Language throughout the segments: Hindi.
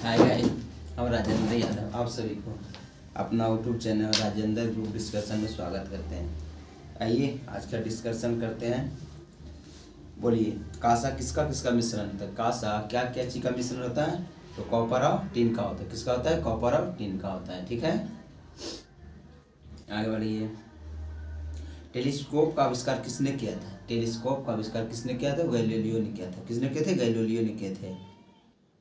हाय गाइस, हम राजेंद्र यादव आप सभी को अपना YouTube channel Rajendra group discussion में स्वागत करते हैं। आइए आज का डिस्कशन करते हैं। बोलिए, कांसा किसका किसका मिश्रण होता है? कांसा क्या क्या चीज़ का मिश्रण होता है? तो कॉपर और टिन का होता है। किसका होता है? कॉपर और टिन का होता है। ठीक है, आगे बढ़िए। टेलीस्कोप का आविष्कार किसने किया था? टेलीस्कोप का आविष्कार किसने किया था? गैलीलियो ने किया था। किसने किए थे? गैलीलियो ने किए थे।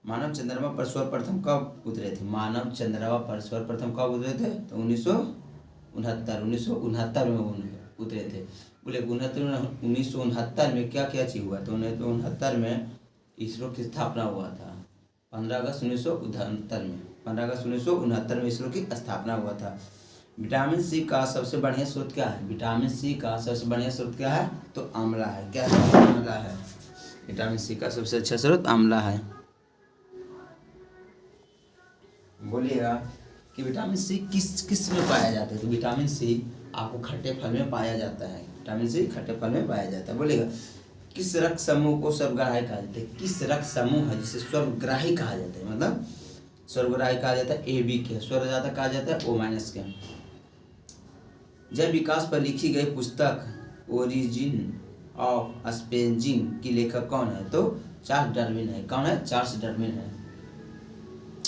मानव चंद्रमा पर सर्वप्रथम कब उतरे थे? मानव चंद्रमा पर सर्वप्रथम कब उतरे थे? तो 1969 में उतरे थे। बोले 1969 में क्या क्या चीज हुआ? तो 1969 में इसरो की स्थापना हुआ था। 15 अगस्त 1969 में 15 अगस्त 1969 में इसरो की स्थापना हुआ था। विटामिन सी का सबसे बढ़िया स्रोत क्या है? विटामिन सी का सबसे बढ़िया स्रोत क्या है? तो आंवला है। क्या है? आंवला है। विटामिन सी का सबसे अच्छा स्रोत आंवला है। बोलिएगा कि विटामिन सी किस किस में पाया जाता है? तो विटामिन सी आपको खट्टे फल में पाया जाता है। विटामिन सी खट्टे फल में पाया जाता है। बोलिएगा किस रक्त समूह को स्वर्गग्राही कहा जाता है? किस रक्त समूह है जिसे स्वर्गग्राही कहा जाता है? मतलब स्वर्गग्राही कहा जाता है AB के, स्वर्गजातक कहा जाता है O- के। जब विकास पर लिखी गई पुस्तक ओरिजिन ऑफ स्पेसिंग की लेखक कौन है? तो चार्ल्स डार्विन है। कौन है? चार्ल्स डार्विन है।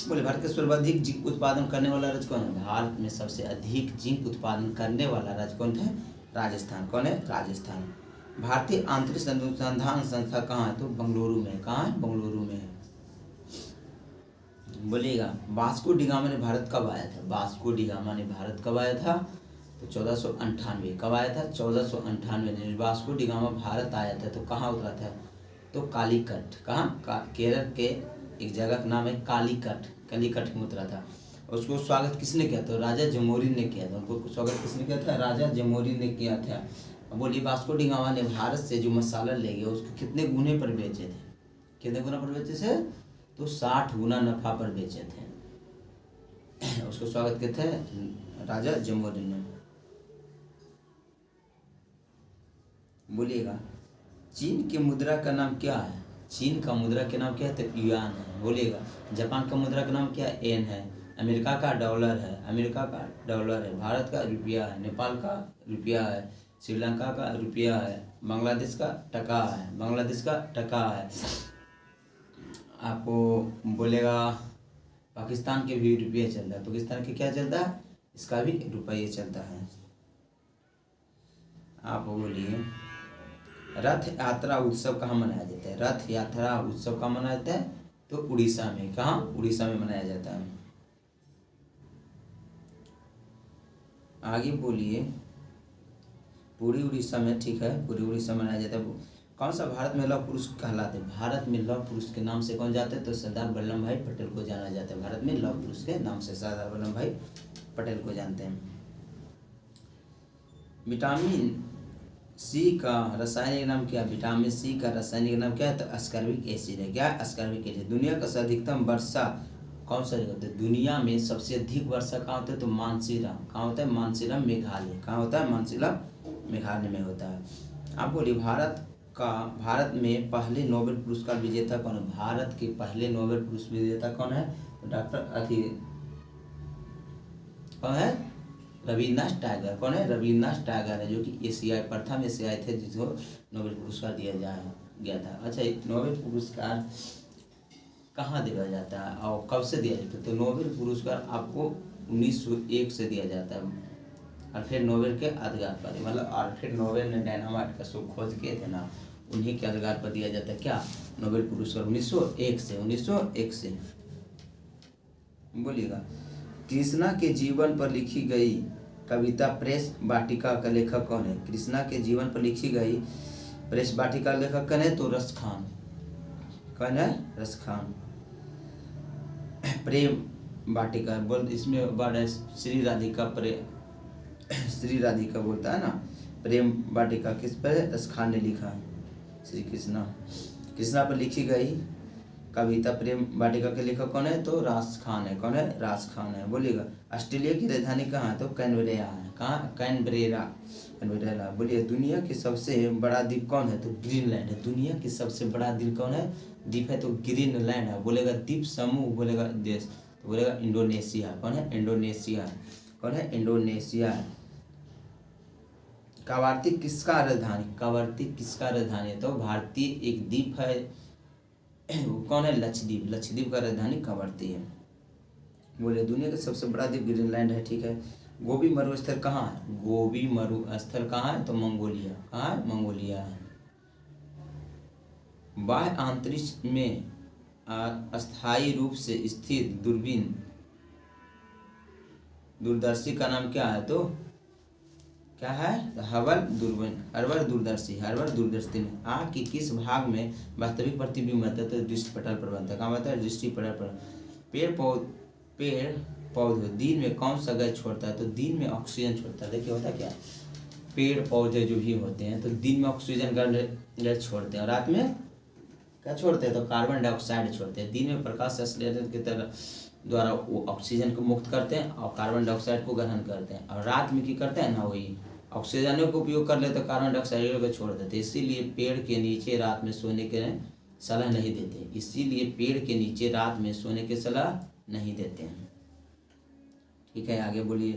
बोले भारत का सर्वाधिक जिंक उत्पादन करने वाला राज्य कौन है? भारत में सबसे अधिक जिंक उत्पादन करने वाला राज्य कौन है? राजस्थान। कौन है? राजस्थान। भारतीय आंतरिक अनुसंधान संस्था कहाँ है? तो बेंगलुरु में। कहाँ है? बेंगलुरु में है। बोलिएगा वास्को डी गामा ने भारत कब आया था? वास्को डी गामा ने भारत कब आया था? तो 1498। कब आया था? 1498 में वास्को डी गामा भारत आया था। तो कहाँ उतरा था? तो कालीकट। कहाँ? केरल के एक जगह का नाम है कालीकट। कालीकट में उतरा था। उसको स्वागत किसने किया? तो राजा जमोरिन ने किया था। उनको स्वागत किसने किया था? राजा जमोरिन ने किया था। बोलिए वास्को डी गामा ने भारत से जो मसाला ले गया उसको कितने गुने पर बेचे थे? कितने गुना पर बेचे थे? तो 60 गुना नफा पर बेचे थे। उसको स्वागत किए थे राजा जमोरिन ने। बोलिएगा चीन की मुद्रा का नाम क्या है? चीन का मुद्रा के नाम क्या है? तो युआन है। बोलिएगा जापान का मुद्रा का नाम क्या है? येन है। अमेरिका का डॉलर है। अमेरिका का डॉलर है। भारत का रुपया है। नेपाल का रुपया है। श्रीलंका का रुपया है। बांग्लादेश का टका है। बांग्लादेश का टका है। आपको बोलेगा पाकिस्तान के भी रुपये चलता है। पाकिस्तान के क्या चलता है? इसका भी रुपये चलता है। आप बोलिए रथ यात्रा उत्सव कहाँ मनाया जाता है? रथ यात्रा उत्सव कहाँ मनाया जाता है? तो उड़ीसा में। कहाँ? उड़ीसा में मनाया जाता है। आगे बोलिए पूरी उड़ीसा में। ठीक है, पूरी उड़ीसा में मनाया जाता है। कौन सा भारत में लौह पुरुष कहलाते हैं? भारत में लौह पुरुष के नाम से कौन जाते हैं? तो सरदार वल्लभ भाई पटेल को जाना जाता है। भारत में लौह पुरुष के नाम से सरदार वल्लभ भाई पटेल को जानते हैं। विटामिन सी का रासायनिक नाम क्या है? विटामिन सी का रासायनिक नाम क्या है? तो अस्कॉर्बिक एसिड है। क्या? Ascorbic acid. दुनिया का अधिकतम वर्षा कौन सा जगह होता है? दुनिया में सबसे अधिक वर्षा कहाँ होता है? तो मानसीराम। कहाँ होता है? मानसीराम मेघालय। कहाँ होता है? मानसीराम मेघालय में होता है। आप बोलिए भारत में पहले नोबेल पुरस्कार विजेता कौन है? भारत के पहले नोबेल पुरस्कार विजेता कौन है? डॉक्टर कौन है? रविन्द्रनाथ टैगोर। कौन है? रविन्द्रनाथ टैगोर है, जो कि प्रथम एशियाई थे जिसको नोबेल पुरस्कार दिया गया था। अच्छा, नोबेल पुरस्कार कहाँ दिया जाता है और कब से दिया जाता है? तो नोबेल पुरस्कार आपको 1901 से दिया जाता है। अल्फ्रेड नोबेल के अधिकार पर, मतलब अल्फ्रेड नोबेल ने डायनामाइट का शोध खोज किए थे ना, उन्हीं के अधिकार पर दिया जाता है। क्या? नोबेल पुरस्कार 1901 से। बोलिएगा कृष्णा के जीवन पर लिखी गई कविता प्रेस वाटिका का लेखक कौन है? कृष्णा के जीवन पर लिखी गई प्रेस वाटिका का लेखक कौन है? तो रस खान। कौन है? रस खान। प्रेम वाटिका बोल, इसमें वर्ड है श्री राधिका बोलता है ना। प्रेम वाटिका किस पर है? रस खान ने लिखा है। श्री कृष्णा पर लिखी गई कविता प्रेम वाटिका के लेखक कौन है? तो रास खान है। कौन है? रास खान है। बोलिएगा ऑस्ट्रेलिया की राजधानी कहाँ है? तो कैनबेरा है। कहाँ? Canberra, Canberra. बोलिए दुनिया की सबसे बड़ा द्वीप कौन है? तो ग्रीनलैंड है। दुनिया की सबसे बड़ा द्वीप कौन है? द्वीप है तो ग्रीनलैंड है। बोलेगा द्वीप समूह, बोलेगा देश, तो बोलेगा इंडोनेशिया। कौन है? इंडोनेशिया। कौन है? इंडोनेशिया। कवारती किसका राजधानी? कवारती किसका राजधानी है? तो भारतीय एक द्वीप है, वो कौन है? लक्षद्वीप। लक्षद्वीप का राजधानी कवारती है। बोले दुनिया का सबसे बड़ा द्वीप ग्रीनलैंड है। ठीक है। गोबी मरुस्थल कहाँ है? गोबी मरुस्थल कहाँ है? तो मंगोलिया। कहाँ है? मंगोलिया है। बाह्य अंतरिक्ष में अस्थायी रूप से स्थित दूरबीन दूरदर्शी का नाम क्या है? तो क्या है? हबल दूरबीन, हर्बल दूरदर्शी, हर्बल दूरदर्शी। आँख के किस भाग में वास्तविक प्रतिबिंब होता है? तो दृष्टिपटल पर बनता है। कहाँ बनता है? दृष्टिपटल पर। पेड़ पौधे दिन में कौन सा गैस छोड़ता है? तो दिन में ऑक्सीजन छोड़ता है। देखिए होता क्या, पेड़ पौधे जो भी होते हैं तो दिन में ऑक्सीजन गैस छोड़ते हैं और रात में क्या छोड़ते हैं? तो कार्बन डाइऑक्साइड छोड़ते हैं। दिन में प्रकाश संश्लेषण की तरह द्वारा वो ऑक्सीजन को मुक्त करते हैं और कार्बन डाइऑक्साइड को ग्रहण करते हैं, और रात में क्या करते हैं ना, वही ऑक्सीजन को उपयोग कर लेते, कार्बन डाइऑक्साइड को छोड़ देते। इसीलिए पेड़ के नीचे रात में सोने के सलाह नहीं देते। इसीलिए पेड़ के नीचे रात में सोने की सलाह नहीं देते हैं। ठीक है, आगे बोलिए।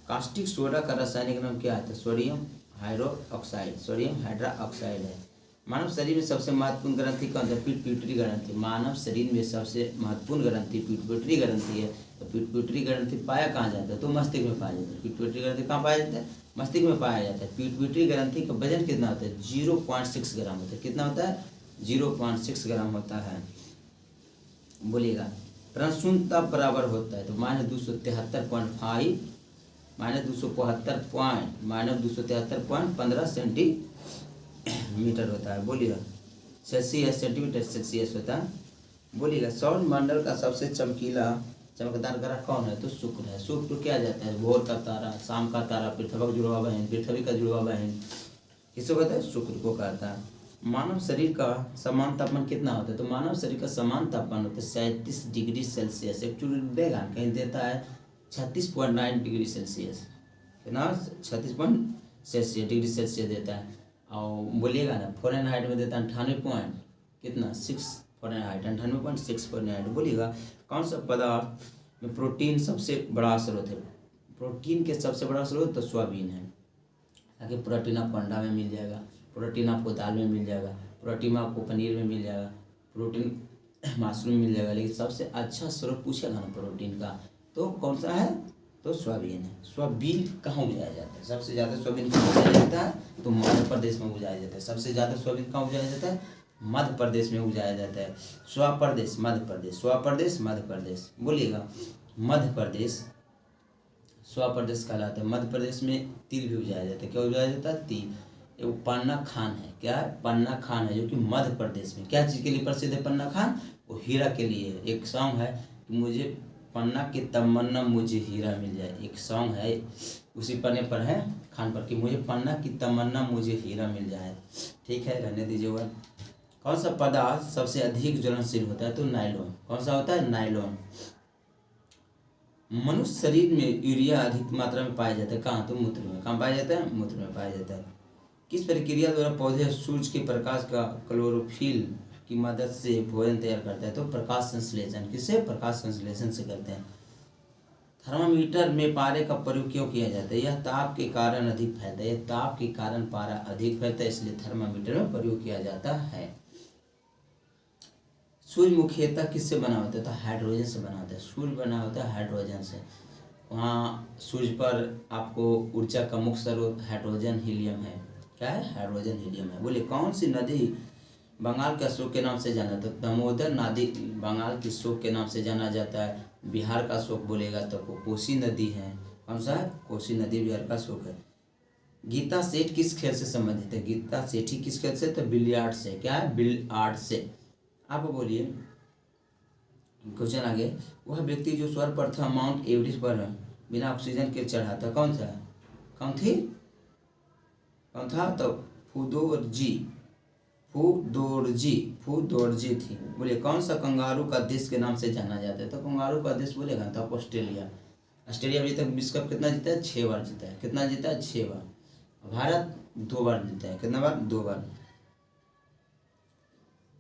कास्टिक सोडा का रासायनिक नाम क्या है? तो सोडियम हाइड्रोक्साइड, सोडियम हाइड्रोक्साइड है। मानव शरीर में सबसे महत्वपूर्ण ग्रंथि कौन है? पिट्यूटरी ग्रंथि। मानव शरीर में सबसे महत्वपूर्ण ग्रंथि पिट्यूटरी ग्रंथि है। तो पिट्यूटरी ग्रंथि पाया कहाँ जाता है? तो मस्तिष्क में पाया जाता है। पिट्यूटरी ग्रंथि कहाँ पाया जाता है? मस्तिष्क में पाया जाता है। पिट्यूटरी ग्रंथि का वजन कितना होता है? 0.6 ग्राम होता है। कितना होता है? 0.6 ग्राम होता है। बोलिएगा प्रसूनता बराबर होता है तो -273.5 -273.15 सेंटीमीटर होता है। बोलिएगा सेल्सियस, सेंटीमीटर सेल्सियस होता है। बोलिएगा सौर मंडल का सबसे चमकदार ग्रह कौन है? तो शुक्र है। शुक्र क्या जाता है? भोर का तारा, शाम का तारा, पृथ्वी का जुड़वा बहन, पृथ्वी का जुड़वा बहन, किसको कहता है? शुक्र को कहता है। मानव शरीर का समान तापमान कितना होता है? तो मानव शरीर का समान तापमान होता है 37 डिग्री सेल्सियस। एक्चुअली देगा कहीं देता है 36.9 डिग्री सेल्सियस, कितना? 36 डिग्री सेल्सियस देता है। और बोलिएगा ना फ़ारेनहाइट में देता है 98 पॉइंट कितना 6 फ़ारेनहाइट, 98.6 फ़ारेनहाइट। बोलिएगा कौन सा पदार्थ में प्रोटीन सबसे बड़ा स्रोत है? प्रोटीन के सबसे बड़ा स्रोत तो सोयाबीन है। ताकि प्रोटीन आपको अंडा में मिल जाएगा, प्रोटीन आपको दाल में मिल जाएगा, प्रोटीन आपको पनीर में मिल जाएगा, प्रोटीन मशरूम मिल जाएगा। लेकिन सबसे अच्छा स्रोत पूछेगा ना प्रोटीन का तो कौन सा है? तो सोयाबीन है। सोयाबीन कहाँ उगाया जाता है? सबसे ज़्यादा सोयाबीन कहाँ उगाया जाता है? तो मध्य प्रदेश में उगाया जाता है। सबसे ज़्यादा सोयाबीन कहाँ उगाया जाता है? मध्य प्रदेश में उगाया जाता है। स्वप्रदेश, मध्य प्रदेश, स्वप्रदेश, मध्य प्रदेश। बोलिएगा मध्य प्रदेश स्वप्रदेश कहलाता है। मध्य प्रदेश में तिल भी उगाया जाता है। क्या उगाया जाता है? तिल। वो पन्ना खान है। क्या है? पन्ना खान है, जो कि मध्य प्रदेश में क्या चीज़ के लिए प्रसिद्ध है? पन्ना खान, वो हीरा के लिए है। एक सॉन्ग है कि मुझे पन्ना की तमन्ना मुझे हीरा मिल जाए, एक सॉन्ग है उसी पन्ने पर है खान पर कि मुझे पन्ना की तमन्ना मुझे हीरा मिल जाए। ठीक है, रहने दीजिए। वह कौन सा पदार्थ सबसे अधिक ज्वलनशील होता है? तो नायलॉन। कौन सा होता है? नायलॉन। मनुष्य शरीर में यूरिया अधिक मात्रा में पाया जाता है। कहाँ? तो मूत्र में। कहाँ पाया जाता है? मूत्र में पाया जाता है। किस प्रक्रिया द्वारा पौधे सूर्य के प्रकाश का क्लोरोफिल की मदद से भोजन तैयार करता है? तो प्रकाश संश्लेषण। किससे? प्रकाश संश्लेषण से करते हैं। थर्मामीटर में पारे का प्रयोग क्यों किया जाता है? यह ताप के कारण अधिक फैलता है। यह ताप के कारण पारा अधिक फैलता है, इसलिए थर्मामीटर में प्रयोग किया जाता है। सूर्य मुख्यतः किससे बना होता है? तो हाइड्रोजन से बना होता है। सूर्य बना होता है हाइड्रोजन से। वहाँ सूर्य पर आपको ऊर्जा का मुख्य स्रोत हाइड्रोजन हीलियम है। क्या है? हाइड्रोजन हीलियम है। बोलिए कौन सी नदी बंगाल के अशोक के नाम से जाना जाता है? दामोदर नदी बंगाल की अशोक के नाम से जाना जाता है। बिहार का अशोक बोलेगा तो कोसी नदी है। कौन सा है? कोसी नदी बिहार का अशोक है। गीता सेठ किस खेल से संबंधित है? गीता सेठी किस खेल से? तो बिलियार्ड से। क्या है? बिलियार्ड से। आप बोलिए क्वेश्चन आगे। वह व्यक्ति जो स्वर पर था माउंट एवरेस्ट पर बिना ऑक्सीजन के चढ़ा था, कौन था? कौन थी? कौन था? तो फुदोजी। फूदोरजी थी। बोलिए कौन सा कंगारू का देश के नाम से जाना जाता है? तो कंगारू का देश बोलेगा तो आप ऑस्ट्रेलिया। ऑस्ट्रेलिया अभी तक विश्व कप कितना जीता है? 6 बार जीता है। कितना जीता है? 6 बार। भारत 2 बार जीता है। कितना बार? 2 बार।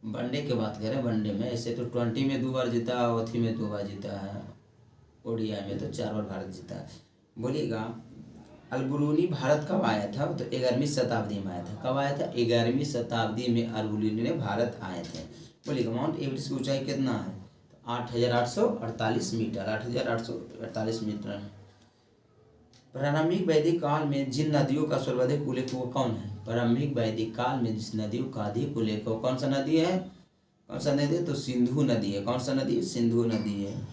वनडे की बात करें, वनडे में ऐसे तो 20 में 2 बार जीता, अवधि में 2 बार जीता है, ओडीआई में तो 4 बार भारत जीता है। बोलिएगा अलबरूनी भारत कब आया था? तो 11वीं शताब्दी में आया था। कब आया था? 11वीं शताब्दी में अलबरूनी ने भारत आए थे। बोलिएगा माउंट एवरेस्ट की ऊंचाई कितना है? तो 8,848 मीटर। 8,848 मीटर। प्रारंभिक वैदिक काल में जिन नदियों का सर्वाधिक उल्लेख वो कौन है? प्रारंभिक वैदिक काल में जिस नदियों का अधिक उल्लेख हो कौन सा नदी है? कौन सा नदी है? तो सिंधु नदी है। कौन सा नदी? सिंधु नदी है।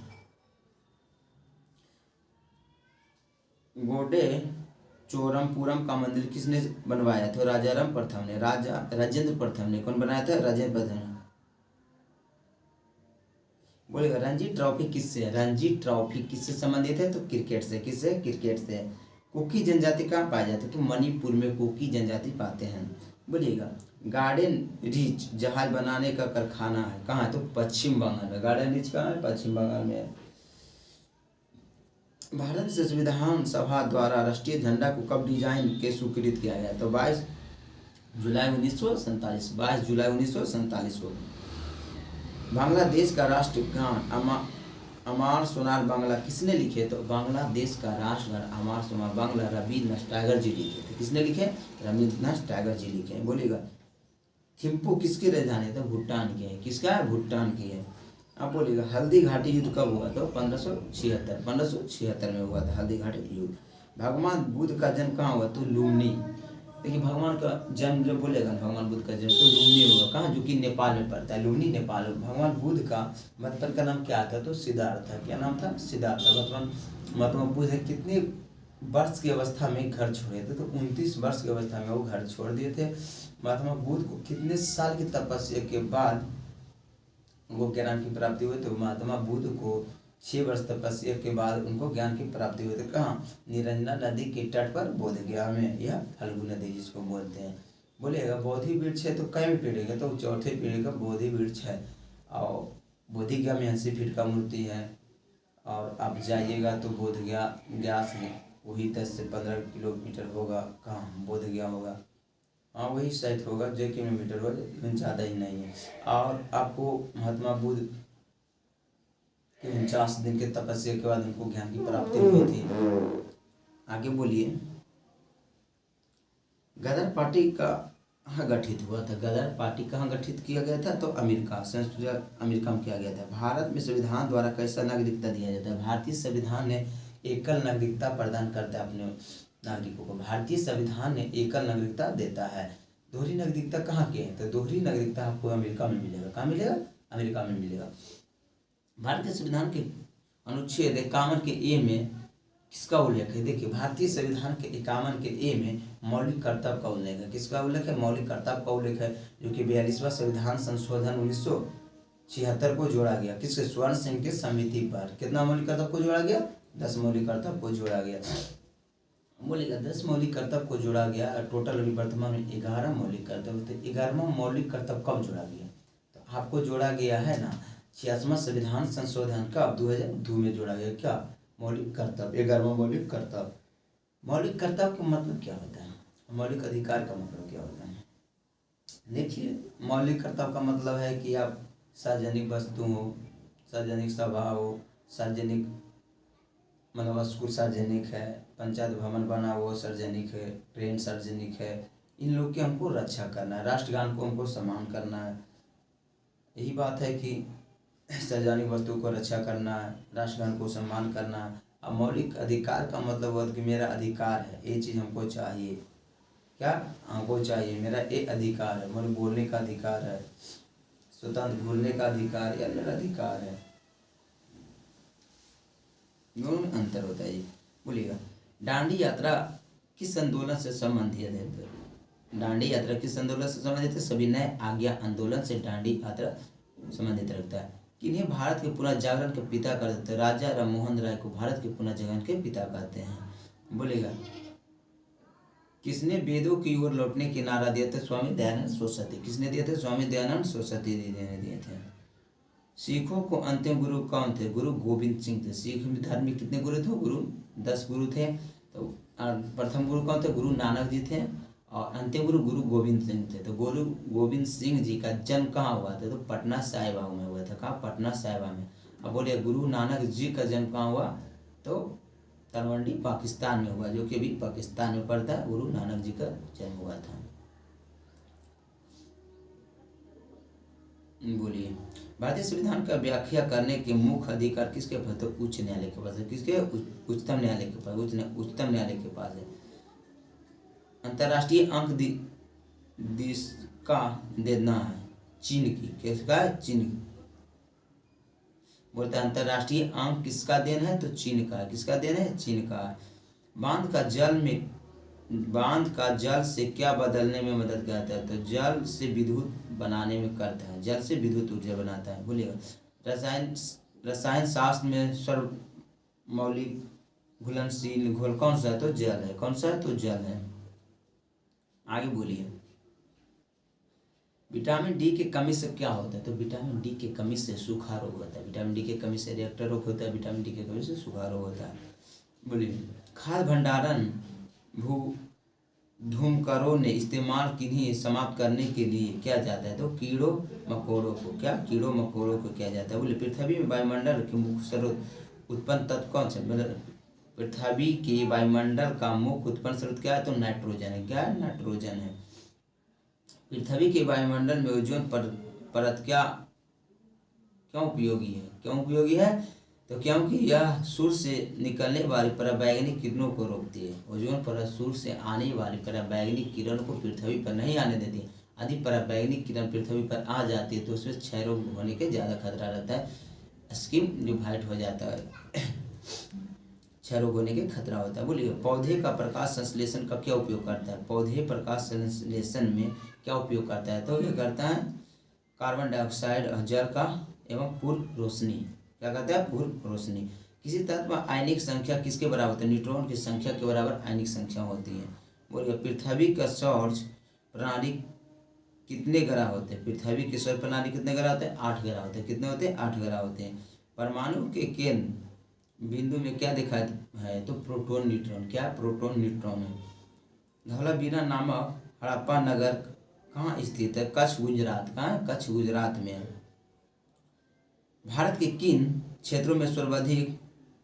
गोडे चोरमपुरम का मंदिर किसने बनवाया था? राजाराम प्रथम ने। राजा राजेंद्र प्रथम ने। कौन बनाया था? राजेंद्र प्रथम ने। बोलेगा रणजी ट्रॉफी किससे है? रणजी ट्रॉफी किससे संबंधित है? तो क्रिकेट से। किससे? क्रिकेट से। कुकी जनजाति कहाँ पाया जाता है? तो मणिपुर में कुकी जनजाति पाते हैं। बोलिएगा गार्डन रिच जहाज बनाने का कारखाना है कहाँ है? तो पश्चिम बंगाल में। गार्डन रिच कहाँ है? पश्चिम बंगाल में। भारत संविधान सभा द्वारा राष्ट्रीय झंडा को कब डिजाइन के स्वीकृत किया गया? तो 22 जुलाई 1947। 22 जुलाई 1947 को। बांग्लादेश का राष्ट्रगान अमार सोनार बांग्ला किसने लिखे? तो बांग्लादेश का राष्ट्रगान अमार सोनार बांग्ला रविन्द्रनाथ टैगोर जी लिखे थे। किसने लिखे? रविन्द्रनाथ टैगोर जी लिखे। बोलिएगा थिम्पू किसकी राजधानी है? तो भूटान की है। किसका है? भूटान की है। अब बोलिएगा हल्दी घाटी युद्ध कब हुआ? तो 1576 में हुआ था हल्दी घाटी युद्ध। भगवान बुद्ध का जन्म कहाँ हुआ? तो लुम्बिनी। देखिए भगवान का जन्म जब बोलेगा भगवान बुद्ध का जन्म तो लुम्बिनी होगा। कहाँ? जो कि नेपाल में पड़ता है। लुम्बिनी नेपाल में। भगवान बुद्ध का बचपन का नाम क्या था? तो सिद्धार्थ था। क्या नाम था? सिद्धार्थ। महात्मा बुद्ध कितने वर्ष की अवस्था में घर छोड़े थे? तो 29 वर्ष की अवस्था में वो घर छोड़ दिए थे। महात्मा बुद्ध को कितने साल की तपस्या के बाद वो ज्ञान की प्राप्ति हुई? तो महात्मा बुद्ध को 6 वर्ष तपस्या के बाद उनको ज्ञान की प्राप्ति हुई थी। कहाँ? निरंजना नदी के तट पर बोधगया में, या फल्गु नदी जिसको बोलते हैं। बोलिएगा बोधि वृक्ष है तो कई पीढ़ी है? तो 4थे पीढ़ी का बोधि वृक्ष है। और बोधगया में 80 फीट का मूर्ति है। और आप जाइएगा तो बोधगया गया से वही 10 से 15 किलोमीटर होगा। कहाँ? बोधगया होगा। हाँ वही शायद होगा, जो किलोमीटर होगा, लेकिन ज़्यादा ही नहीं है। और आपको महात्मा बुद्ध के 49 दिन के तपस्या के बाद उनको ज्ञान की प्राप्ति हुई थी। आगे बोलिए गदर पार्टी कहाँ गठित हुआ था? गदर पार्टी कहाँ गठित किया गया था? तो अमेरिका, संयुक्त अमेरिका में किया गया था। भारत में संविधान द्वारा कैसा नागरिकता दिया जाता है? भारतीय संविधान ने एकल नागरिकता प्रदान करता है अपने नागरिकों को। भारतीय संविधान ने एकल नागरिकता देता है। दोहरी नागरिकता कहाँ की है? तो दोहरी नागरिकता आपको अमेरिका में मिलेगा। कहाँ मिलेगा? अमेरिका में मिलेगा। भारतीय संविधान के अनुच्छेद 51 के ए में किसका उल्लेख है? देखिए भारतीय संविधान के 51 के ए में मौलिक कर्तव्य का उल्लेख है। किसका उल्लेख है? मौलिक कर्तव्य का उल्लेख है, जो कि 42वां संविधान संशोधन 1976 को जोड़ा गया। किसके? स्वर्ण सिंह के समिति पर। कितना मौलिक कर्तव्य को जोड़ा गया? 10 मौलिक कर्तव्य को जोड़ा गया। बोलिएगा 10 मौलिक कर्तव्य को जोड़ा गया। टोटल अभी वर्तमान में 11 मौलिक कर्तव्य थे। 11वां मौलिक कर्तव्य कब जोड़ा गया? तो आपको जोड़ा गया है ना 86वां संविधान संशोधन कब? 2002 में जोड़ा गया। क्या? मौलिक कर्तव्य। 11वां मौलिक कर्तव्य। मौलिक कर्तव्य का मतलब क्या होता है? मौलिक अधिकार का मतलब क्या होता है? देखिए मौलिक कर्तव्य का मतलब है कि आप सार्वजनिक वस्तु हो, सार्वजनिक सभा हो, सार्वजनिक मतलब स्कूल सार्वजनिक है, पंचायत भवन बना वो सार्वजनिक है, ट्रेन सार्वजनिक है, इन लोग की हमको रक्षा करना है, राष्ट्रगान को हमको सम्मान करना है। यही बात है कि सार्वजनिक वस्तु को रक्षा करना है, राष्ट्रगान को सम्मान करना है। अब मौलिक अधिकार का मतलब हुआ कि मेरा अधिकार है, ये चीज़ हमको चाहिए। क्या हमको चाहिए? मेरा ये अधिकार है, मुझे बोलने का अधिकार है, स्वतंत्र घूमने का अधिकार, या मेरा अधिकार है। दोनों में अंतर होता है। बोलिएगा दांडी यात्रा किस आंदोलन से संबंधित है? दांडी यात्रा किस आंदोलन से संबंधित है? सविनय आज्ञा आंदोलन से दांडी यात्रा संबंधित रखता है। किन्हें भारत के पुनर्जागरण के पिता कहते हैं? राजा राममोहन राय को भारत के पुनर्जागरण के पिता कहते हैं। बोलेगा किसने वेदों की ओर लौटने की नारा दिया था? स्वामी दयानंद सरस्वती। किसने दिए थे? स्वामी दयानंद सरस्वती जी ने दिए थे। सिखों को अंतिम गुरु कौन थे? गुरु गोविंद सिंह थे। सिख धर्म में कितने गुरु थे? गुरु 10 गुरु थे। तो प्रथम गुरु कौन थे? गुरु नानक जी थे। और अंतिम गुरु गुरु गोविंद सिंह थे। तो गुरु गोविंद सिंह जी का जन्म कहाँ हुआ था? तो पटना साहिब में हुआ था। कहाँ? पटना साहिब में। अब बोलिए गुरु नानक जी का जन्म कहाँ हुआ? तो तलवंडी पाकिस्तान में हुआ, जो कि अभी पाकिस्तान में पड़ता है। गुरु नानक जी का जन्म हुआ था। बोलिए भारतीय संविधान का व्याख्या करने के मुख्य अधिकार किसके पास? तो उच्च न्यायालय के पास है। किसके? उच्चतम न्यायालय के पास। उच्चतम न्यायालय के पास है। अंतर्राष्ट्रीय अंक दिवस का देना है चीन की। किसका? चीन की। बोलते हैं अंतर्राष्ट्रीय अंक किसका देन है? तो चीन का। किसका देन है? चीन का। बांध का जल से क्या बदलने में मदद करता है? तो जल से विद्युत बनाने में करता है। जल से विद्युत ऊर्जा बनाता है। बोलिएगा रसायन शास्त्र में सर्वमौलिक घुलनशील घोल कौन सा है? तो जल है। कौन सा है? तो जल है। आगे बोलिए विटामिन डी की कमी से क्या होता है? तो विटामिन डी की कमी से सूखा रोग होता है। विटामिन डी की कमी से रिएक्टर रोग होता है। विटामिन डी की कमी से सूखा रोग होता है। बोलिए खाद्य भंडारण धूमकरों ने इस्तेमाल किन्हीं समाप्त करने के लिए किया जाता है? तो कीड़ों मकोड़ों को। क्या? कीड़ों मकोड़ों को किया जाता है। बोले पृथ्वी में वायुमंडल के मुख्य स्रोत उत्पन्न तत्व कौन से? पृथ्वी के वायुमंडल का मुख्य उत्पन्न स्रोत क्या है? तो नाइट्रोजन है। क्या है? नाइट्रोजन है। पृथ्वी के वायुमंडल में ओजोन परत क्यों उपयोगी है? क्यों उपयोगी है? तो क्योंकि यह सूर्य से निकलने वाली पराबैंगनी किरणों को रोकती है। ओजोन परत सूर्य से आने वाली पराबैंगनी किरण को पृथ्वी पर नहीं आने देती। यदि पराबैंगनी किरण पृथ्वी पर आ जाती है तो उसमें क्षय रोग होने के ज़्यादा खतरा रहता है। स्किन जो वाइट हो जाता है, क्षय रोग होने के खतरा होता है। बोलिए पौधे का प्रकाश संश्लेषण का क्या उपयोग करता है? पौधे प्रकाश संश्लेषण में क्या उपयोग करता है? तो ये करता है कार्बन डाइऑक्साइड और जल का एवं पूर्ण रोशनी। क्या कहता है? पूर्ण रोशनी। किसी तत्व में आयनिक संख्या किसके बराबर होती है? न्यूट्रॉन की संख्या के बराबर आयनिक संख्या होती है। बोलिए पृथ्वी का सौर प्रणाली कितने ग्रह होते हैं? पृथ्वी की सौर प्रणाली कितने ग्रह होते हैं? 8 ग्रह होते हैं। कितने होते हैं? 8 ग्रह होते हैं। परमाणु के केंद्र बिंदु में क्या दिखा है? तो प्रोटॉन न्यूट्रॉन। क्या? प्रोटॉन न्यूट्रॉन है। धौलावीरा नामक हड़प्पा नगर कहाँ स्थित है? कच्छ गुजरात। कहाँ है? कच्छ गुजरात में है। भारत के किन क्षेत्रों में सर्वाधिक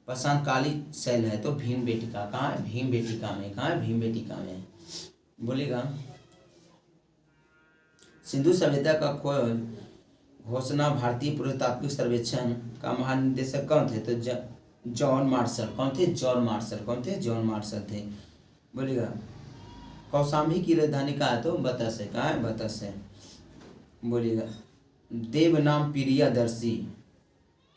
प्रशांतकाली शैल है? तो भीमबेटका। कहाँ है? भीमबेटका में। कहाँ है? भीमबेटका में। बोलेगा सिंधु सभ्यता का खोज घोषणा भारतीय पुरातात्विक सर्वेक्षण का महानिदेशक कौन थे? तो जॉन मार्शल। कौन थे? John Marshall. कौन थे? जॉन मार्शल थे। बोलेगा कौशाम्बी की राजधानी कहाँ है? तो बतस है। कहाँ है? बतस है। बोलिएगा देवनाम प्रियदर्शी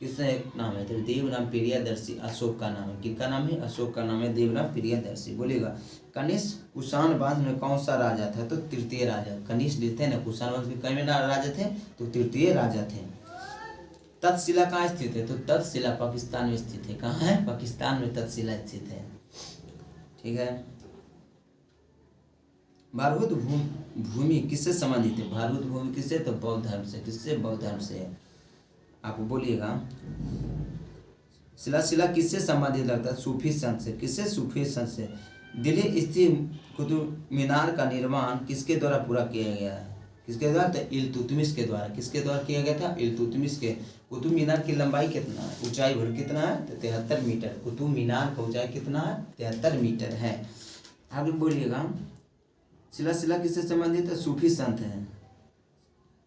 किसका नाम है? तो देवनाम प्रियदर्शी अशोक का नाम है। किसका नाम है? अशोक का नाम है देवनाम प्रियदर्शी। बोलिएगा कनिष्क कुषाण वंश में कौन सा राजा था? तो तृतीय राजा। कनिष्क जो थे ना कुषाण वंश के कई राजा थे? तो तृतीय राजा थे। तक्षशिला कहाँ स्थित है? तो तक्षशिला पाकिस्तान में स्थित है। कहाँ है? पाकिस्तान में तक्षशिला स्थित है। ठीक है। भारहूत भूमि किससे संबंधित है? भारहूत भूमि किससे? तो बौद्ध धर्म से। किससे? बौद्ध धर्म से है। आप बोलिएगा शिला किससे संबंधित लगता है? सूफी संत से। किससे? सूफी संत से। दिल्ली स्थित कुतुब मीनार का निर्माण किसके द्वारा पूरा किया गया है? किसके द्वारा? तो इल्तुतमिश के द्वारा। किसके द्वारा किया गया था? इल्तुतमिश के। कुतुब मीनार की लंबाई कितना है? ऊंचाई भर कितना है? तो 73 मीटर। कुतुब मीनार का ऊंचाई कितना है? 73 मीटर है। आगे बोलिएगा शिला किससे संबंधित है? सूफी संत है।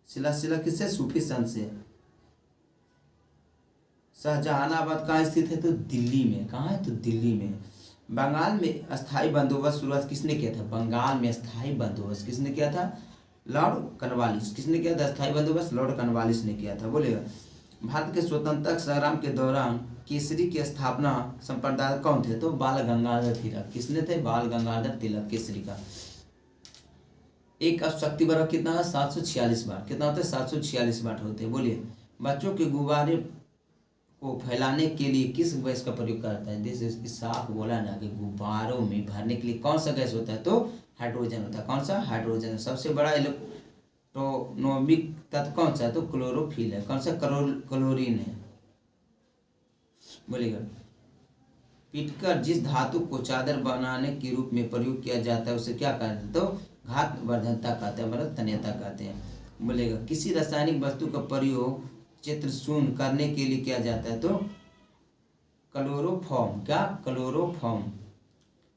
शिला किससे? सूफी संत से। शाहजहानाबाद कहाँ स्थित है? तो दिल्ली में। कहाँ है? तो दिल्ली में। बंगाल में अस्थाई बंदोबस्त शुरुआत किसने किया था? बंगाल में अस्थाई बंदोबस्त किसने किया था? Lord Cornwallis. किसने किया था अस्थाई बंदोबस्त? लॉर्ड कॉर्नवालिस ने किया था। बोलेगा भारत के स्वतंत्रता संग्राम के दौरान केसरी की स्थापना संप्रदाय कौन थे? तो बाल गंगाधर तिलक। किसने थे? बाल गंगाधर तिलक केसरी का। एक शक्ति वर्ग कितना है? 746 वाट। कितना होता है? 746 वाट होते हैं। बोलिए बच्चों के गुब्बारे को फैलाने के लिए किस गैस का प्रयोग करता है? जैसे साफ बोला ना कि गुब्बारों में भरने के लिए कौन सा गैस होता है? तो हाइड्रोजन होता है। कौन सा? हाइड्रोजन। सबसे बड़ा इलेक्ट्रोनोमिक तत्व कौन सा है? तो क्लोरोफिल है। कौन सा? क्लोरीन है। बोलेगा पीटकर जिस धातु को चादर बनाने के रूप में प्रयोग किया जाता है उसे क्या कहते हैं? तो घात वर्धनता कहते हैं, मतलब तन्यता कहते हैं। बोलेगा किसी रासायनिक वस्तु का प्रयोग चित्र शून्य करने के लिए किया जाता है, तो क्लोरोफॉर्म। क्या? क्लोरोफॉर्म।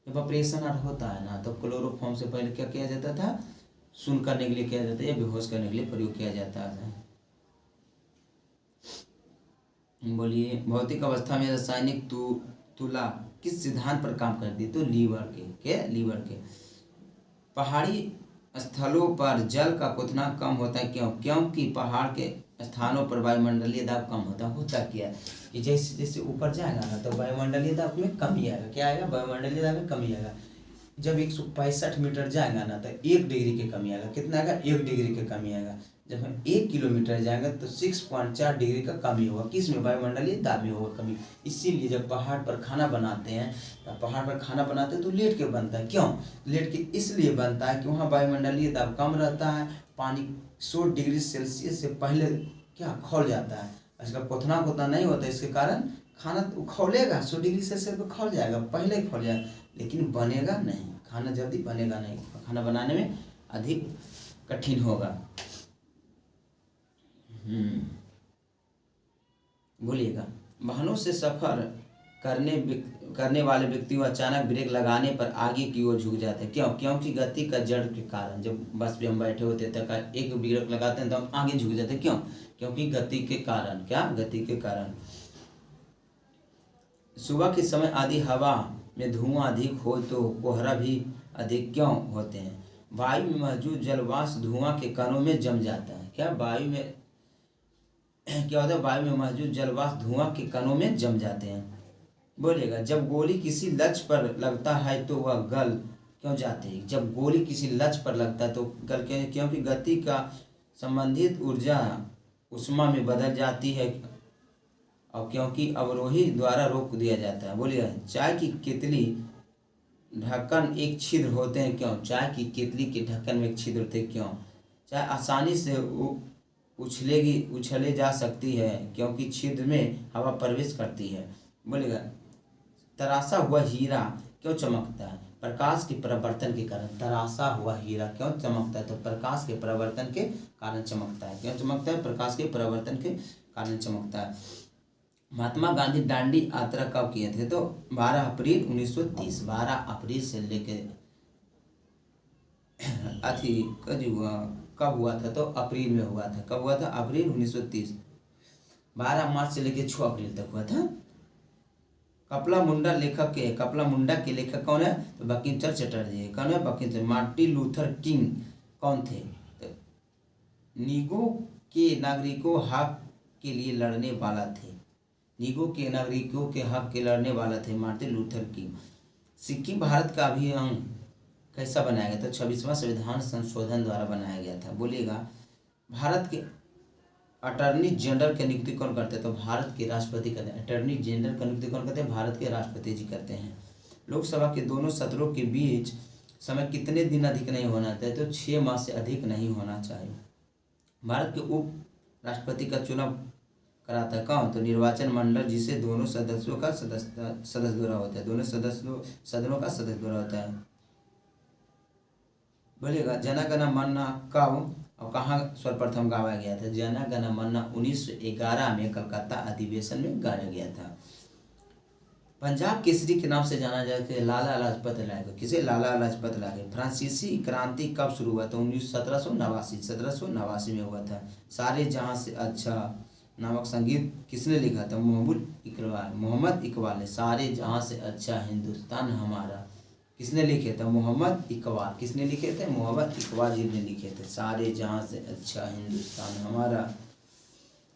जब ऑपरेशन होता है ना, तो क्लोरोफॉर्म से पहले क्या किया जाता था? शून्य करने के लिए किया जाता है या बेहोश करने के लिए प्रयोग किया जाता है। बोलिए भौतिक अवस्था में रासायनिक तुला किस सिद्धांत पर काम करती है? तो लीवर के। पहाड़ी स्थलों पर जल का क्वथनांक कम होता है, क्यों? क्योंकि पहाड़ के स्थानों पर वायुमंडलीय दाब कम होता क्या है कि जैसे जैसे ऊपर जाएगा ना, तो वायुमंडलीय दाब में कमी आएगा। क्या आएगा? वायुमंडलीय दाब में कमी आएगा। जब 165 मीटर जाएगा ना, तो 1 डिग्री की कमी आएगा। कितना आएगा? 1 डिग्री की कमी आएगा। जब हम 1 किलोमीटर जाएंगे तो 6.4 डिग्री का कमी होगा। किस में? वायुमंडलीय दाब में होगा कमी। इसीलिए जब पहाड़ पर खाना बनाते हैं, तो लेट के बनता है। क्यों लेट के? इसलिए बनता है कि वहाँ वायुमंडलीय दाब कम रहता है। पानी 100 डिग्री सेल्सियस से पहले क्या खौल जाता है। इसका क्वथनांक उतना नहीं होता, इसके कारण खाना तो खौलेगा, 100 डिग्री सेल्सियस पर खौल जाएगा, पहले ही खौल जाएगा, लेकिन बनेगा नहीं। खाना जल्दी बनेगा नहीं, खाना बनाने में अधिक कठिन होगा। बोलिएगा वाहनों से सफर करने वाले व्यक्ति को अचानक ब्रेक लगाने पर आगे की ओर झुक जाते हैं। क्यों? क्योंकि गति का जड़ के कारण। जब बस पे हम बैठे होते हैं तो एक ब्रेक लगाते हैं तो हम आगे झुक जाते हैं। क्यों? क्योंकि गति के कारण। क्या? गति के कारण। सुबह के समय आदि हवा में धुआं अधिक हो तो कोहरा भी अधिक क्यों होते हैं? वायु में मौजूद जलवाष्प धुआं के कणों में जम जाता है। क्या? वायु में क्या होता है? वायु में मौजूद जलवाष्प धुआं के कणों में जम जाते हैं। बोलिएगा जब गोली किसी लक्ष्य पर लगता है तो वह गल क्यों जाती है? जब गोली किसी लक्ष्य पर लगता है तो गल क्यों? क्योंकि गति का संबंधित ऊर्जा उष्मा में बदल जाती है और क्योंकि अवरोही द्वारा रोक दिया जाता है। बोलिएगा चाय की केतली ढक्कन एक छिद्र होते हैं। क्यों? चाय की केतली के ढक्कन में एक छिद्र होते हैं। क्यों? चाय आसानी से उछले जा सकती है क्योंकि छिद्र में हवा प्रवेश करती है। बोलेगा तराशा हुआ हीरा क्यों चमकता है? प्रकाश के परावर्तन के कारण। तराशा हुआ हीरा क्यों चमकता है? तो प्रकाश के परावर्तन के कारण चमकता है। क्यों चमकता है? प्रकाश के परावर्तन के कारण चमकता है। महात्मा गांधी दांडी यात्रा कब किए थे? तो 12 अप्रैल 1930। 12 अप्रैल से लेके कब हुआ था? तो अप्रैल में हुआ था। कब हुआ था? अप्रैल 1930। 12 मार्च से लेके 6 अप्रैल तक हुआ था। कपला मुंडा के लेखक कौन है? तो बंकिम चंद्र चटर्जी। कौन है? Bankim Chandra. Martin Luther king कौन थे? तो नीगो के नागरिकों हक के लिए लड़ने वाला थे। नीगो के नागरिकों के हक के लड़ने वाला थे Martin Luther king. Sikkim Bharat का अभी अंग कैसा बनाया गया था? 26वां संविधान संशोधन द्वारा बनाया गया था। बोलिएगा भारत के अटर्नी जनरल की नियुक्ति कौन करते हैं? तो भारत के राष्ट्रपति करते हैं। अटर्नी जनरल का नियुक्ति कौन करते हैं? भारत के राष्ट्रपति जी करते हैं। लोकसभा के दोनों सत्रों के बीच समय कितने दिन अधिक नहीं होना चाहिए? तो 6 माह से अधिक नहीं होना चाहिए। भारत के उप राष्ट्रपति का चुनाव कराता है कौन? तो निर्वाचन मंडल, जिसे दोनों सदस्यों का सदस्य द्वारा होता है। दोनों सदनों का सदस्य द्वारा होता है। बोलिएगा जन गण मन कब और कहाँ सर्वप्रथम गाया गया था? जन गण मन 1911 में कलकत्ता अधिवेशन में गाया गया था। पंजाब केसरी के नाम से जाना जाता है लाला लाजपत राय को। किसे? लाला लाजपत राय। फ्रांसीसी क्रांति कब शुरू हुआ था? 1789 में हुआ था। सारे जहां से अच्छा नामक संगीत किसने लिखा था? मोहम्मद इकबाल ने। सारे जहां से अच्छा हिंदुस्तान हमारा किसने लिखे थे? मोहम्मद इकबाल। किसने लिखे थे? मोहम्मद इकबाल जी ने लिखे थे। सारे जहां से अच्छा हिंदुस्तान हमारा।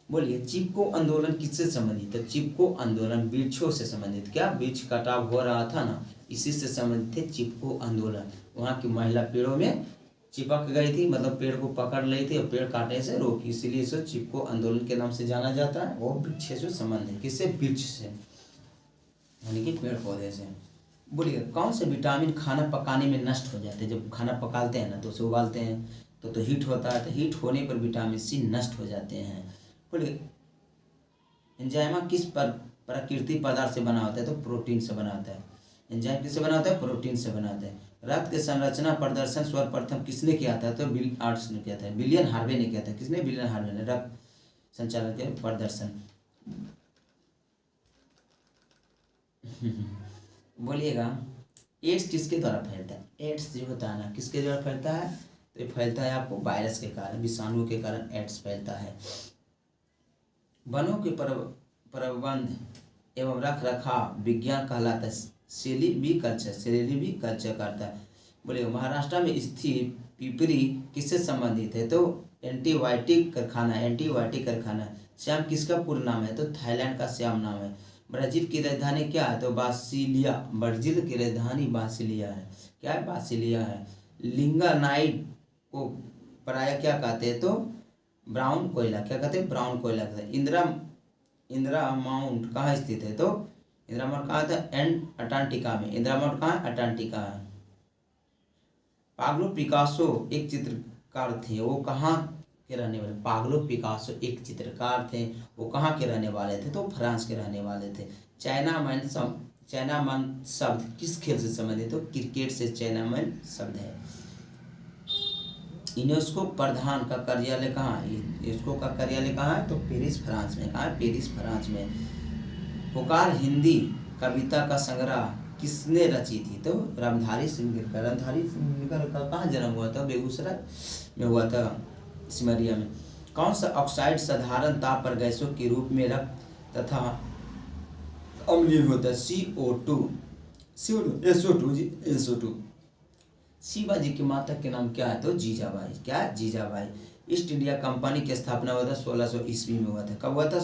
बोलिए चिपको आंदोलन किससे संबंधित है? चिपको आंदोलन वृक्षों से संबंधित। क्या? वृक्ष कटाव हो रहा था ना, इसी से संबंधित है चिपको आंदोलन। वहाँ की महिला पेड़ों में चिपक गई थी, मतलब पेड़ को पकड़ रही थी और पेड़ काटने से रोकी, इसीलिए इसे चिपको आंदोलन के नाम से जाना जाता है। वो वृक्ष से संबंध है। किससे? वृक्ष से, यानी कि पेड़ पौधे से। बोलिए कौन से विटामिन खाना पकाने में नष्ट हो जाते हैं? जब खाना पकाते हैं ना तो उसे उबालते हैं तो हीट होता है, तो हीट होने पर विटामिन सी नष्ट हो जाते हैं। बोलिए एंजाइमा किस प्राकृतिक पदार्थ से बना होता है? तो प्रोटीन से बना होता है। एंजाइम किससे बना होता है? प्रोटीन से बना होता है। रक्त के संरचना प्रदर्शन सर्वप्रथम किसने किया था? तो बिल आर्ट्स ने किया था, विलियम हार्वे ने किया था। किसने? विलियम हार्वे ने। रक्त संचालन के प्रदर्शन। बोलिएगा एड्स किसके द्वारा फैलता है? एड्स जो होता है ना किसके द्वारा फैलता है? तो ये फैलता है आपको वायरस के कारण, विषाणु के कारण एड्स फैलता है। वनों के प्रबंध एवं रख रखाव विज्ञान कहलाता है सेरिविकल्चर। सेरिविकल्चर करता है। बोलिए महाराष्ट्र में स्थित पिपरी किससे संबंधित है? तो एंटीबायोटिक कारखाना, एंटीबायोटिक कारखाना। श्याम किसका पूर्ण नाम है? तो थाईलैंड का श्याम नाम है। ब्राजील की राजधानी क्या है? तो बासिलिया। ब्राजील की राजधानी बासिलिया है। क्या है? बासिलिया है। लिंगानाइट को प्राय क्या कहते हैं? तो ब्राउन कोयला। क्या कहते हैं? ब्राउन कोयला कहते हैं। इंदिरा माउंट कहाँ स्थित है? तो इंदिरा माउंट कहाँ था? अंटार्कटिका में। इंदिरा माउंट कहाँ है? अंटार्कटिका है। पाब्लो पिकासो एक चित्रकार थे, वो कहाँ के रहने वाले? पाब्लो पिकासो एक चित्रकार थे, वो कहाँ के रहने वाले थे? तो फ्रांस के रहने वाले थे। चाइनामैन शब्द किस खेल से संबंधित? तो क्रिकेट से चाइनामैन शब्द है। यूनेस्को प्रधान का कार्यालय कहाँ है? यूनेस्को का कार्यालय कहाँ है? तो पेरिस फ्रांस में। कहाँ है? पेरिस फ्रांस में। पुकार हिंदी कविता का संग्रह किसने रची थी? तो रामधारी सिंह। रामधारी सिंह का कहाँ जन्म हुआ था? बेगूसराय में हुआ था, सिमरिया में। कौन सा ऑक्साइड साधारण ताप पर गैसों के रूप में रक्त तथा अम्लीय होता है? CO2। SO2 जी, SO2। शिवाजी की माता के नाम क्या है? तो जीजाबाई। क्या है? जीजाबाई। ईस्ट इंडिया कंपनी की स्थापना हुआ था 1600 ईस्वी में हुआ था। कब हुआ था?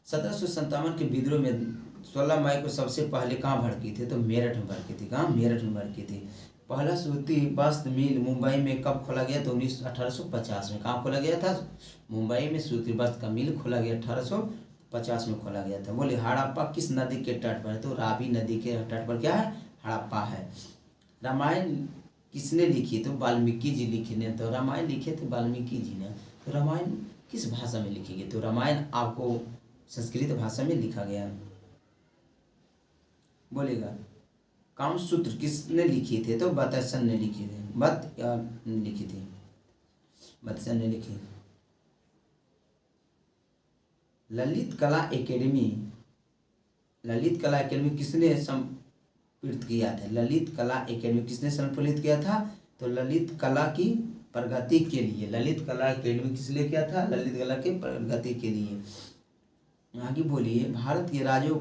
1757 के विद्रोह में 16 मई को सबसे पहले कहाँ भड़की थी? तो मेरठ में भड़की थी। कहाँ? मेरठ में भड़की थी। पहला सूती वस्त्र मिल मुंबई में कब खोला गया? तो 1850 में। कहाँ खोला गया था? मुंबई में सूती वस्त्र का मिल खोला गया, 1850 में खोला गया था। बोले हड़प्पा किस नदी के तट पर है? तो रावी नदी के तट पर क्या है? हड़प्पा है। रामायण किसने लिखी? तो वाल्मीकि जी लिखे ने। तो रामायण लिखे थे वाल्मीकि जी ने। तो रामायण किस भाषा में लिखी गई? तो रामायण आपको संस्कृत भाषा में लिखा गया है। बोलेगा कामसूत्र किसने लिखी थे? तो बतसन ने लिखी थी। लिखी थी, बतसन ने लिखी। ललित कला एकेडमी किसने संचालित किया था? ललित कला एकेडमी किसने संचालित किया था? तो ललित कला की प्रगति के लिए। ललित कला एकेडमी किस लिए किया था? ललित कला के प्रगति के लिए। आगे बोलिए भारत के राज्यों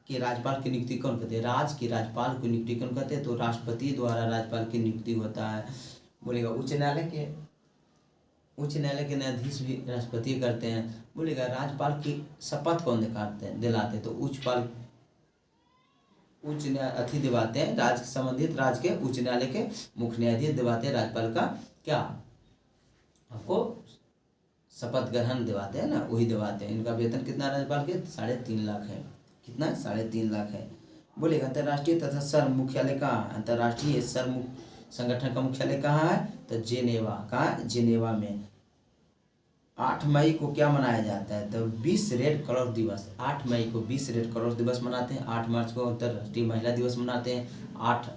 के राज्यपाल की नियुक्ति कौन करते हैं? राज्य के राज्यपाल की नियुक्ति कौन करते हैं? तो राष्ट्रपति द्वारा राज्यपाल की नियुक्ति होता है। बोलेगा उच्च न्यायालय के न्यायाधीश भी राष्ट्रपति करते हैं। बोलेगा राज्यपाल की शपथ कौन दिलाते हैं? तो उच्च न्यायाधीश दिवाते हैं। राज्य संबंधित राज्य के उच्च न्यायालय के मुख्य न्यायाधीश दिवाते हैं राज्यपाल का क्या आपको शपथ ग्रहण दिवाते हैं ना, वही दिवाते हैं। इनका वेतन कितना राज्यपाल के? 3.5 लाख है। कितना? 3.5 लाख है। बोलेगा अंतर्राष्ट्रीय तथा सर्व मुख्यालय कहाँ? अंतर्राष्ट्रीय सर्व संगठन का मुख्यालय कहाँ है? तो जेनेवा। कहाँ? जेनेवा में। 8 मई को क्या मनाया जाता है? तो 20 रेड क्रॉस दिवस। 8 मई को 20 रेड क्रॉस दिवस मनाते हैं। 8 मार्च को अंतर्राष्ट्रीय महिला दिवस मनाते हैं। 8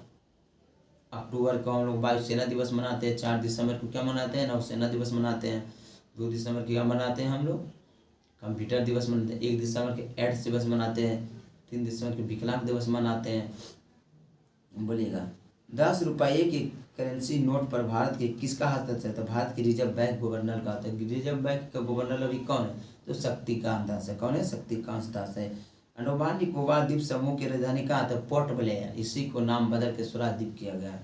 अक्टूबर को हम लोग वायुसेना दिवस मनाते हैं। 4 दिसंबर को क्या मनाते हैं? नौसेना दिवस मनाते हैं। 2 दिसंबर को क्या मनाते हैं हम लोग? कंप्यूटर दिवस मनाते हैं। 1 दिसंबर के एड्स दिवस मनाते हैं। 3 दिसंबर के विकलांग दिवस मनाते हैं। बोलिएगा 10 रुपये की करेंसी नोट पर भारत के किसका हस्ताक्षर है? भारत के रिजर्व बैंक गवर्नर का होता है। रिजर्व बैंक का गवर्नर अभी कौन है? तो शक्तिकांत दास है। कौन है? शक्तिकांत दास है। अंडमान निकोबार द्वीप समूह की राजधानी कहाँ था? Port Blair. इसी को नाम बदल के स्वराज द्वीप किया गया है।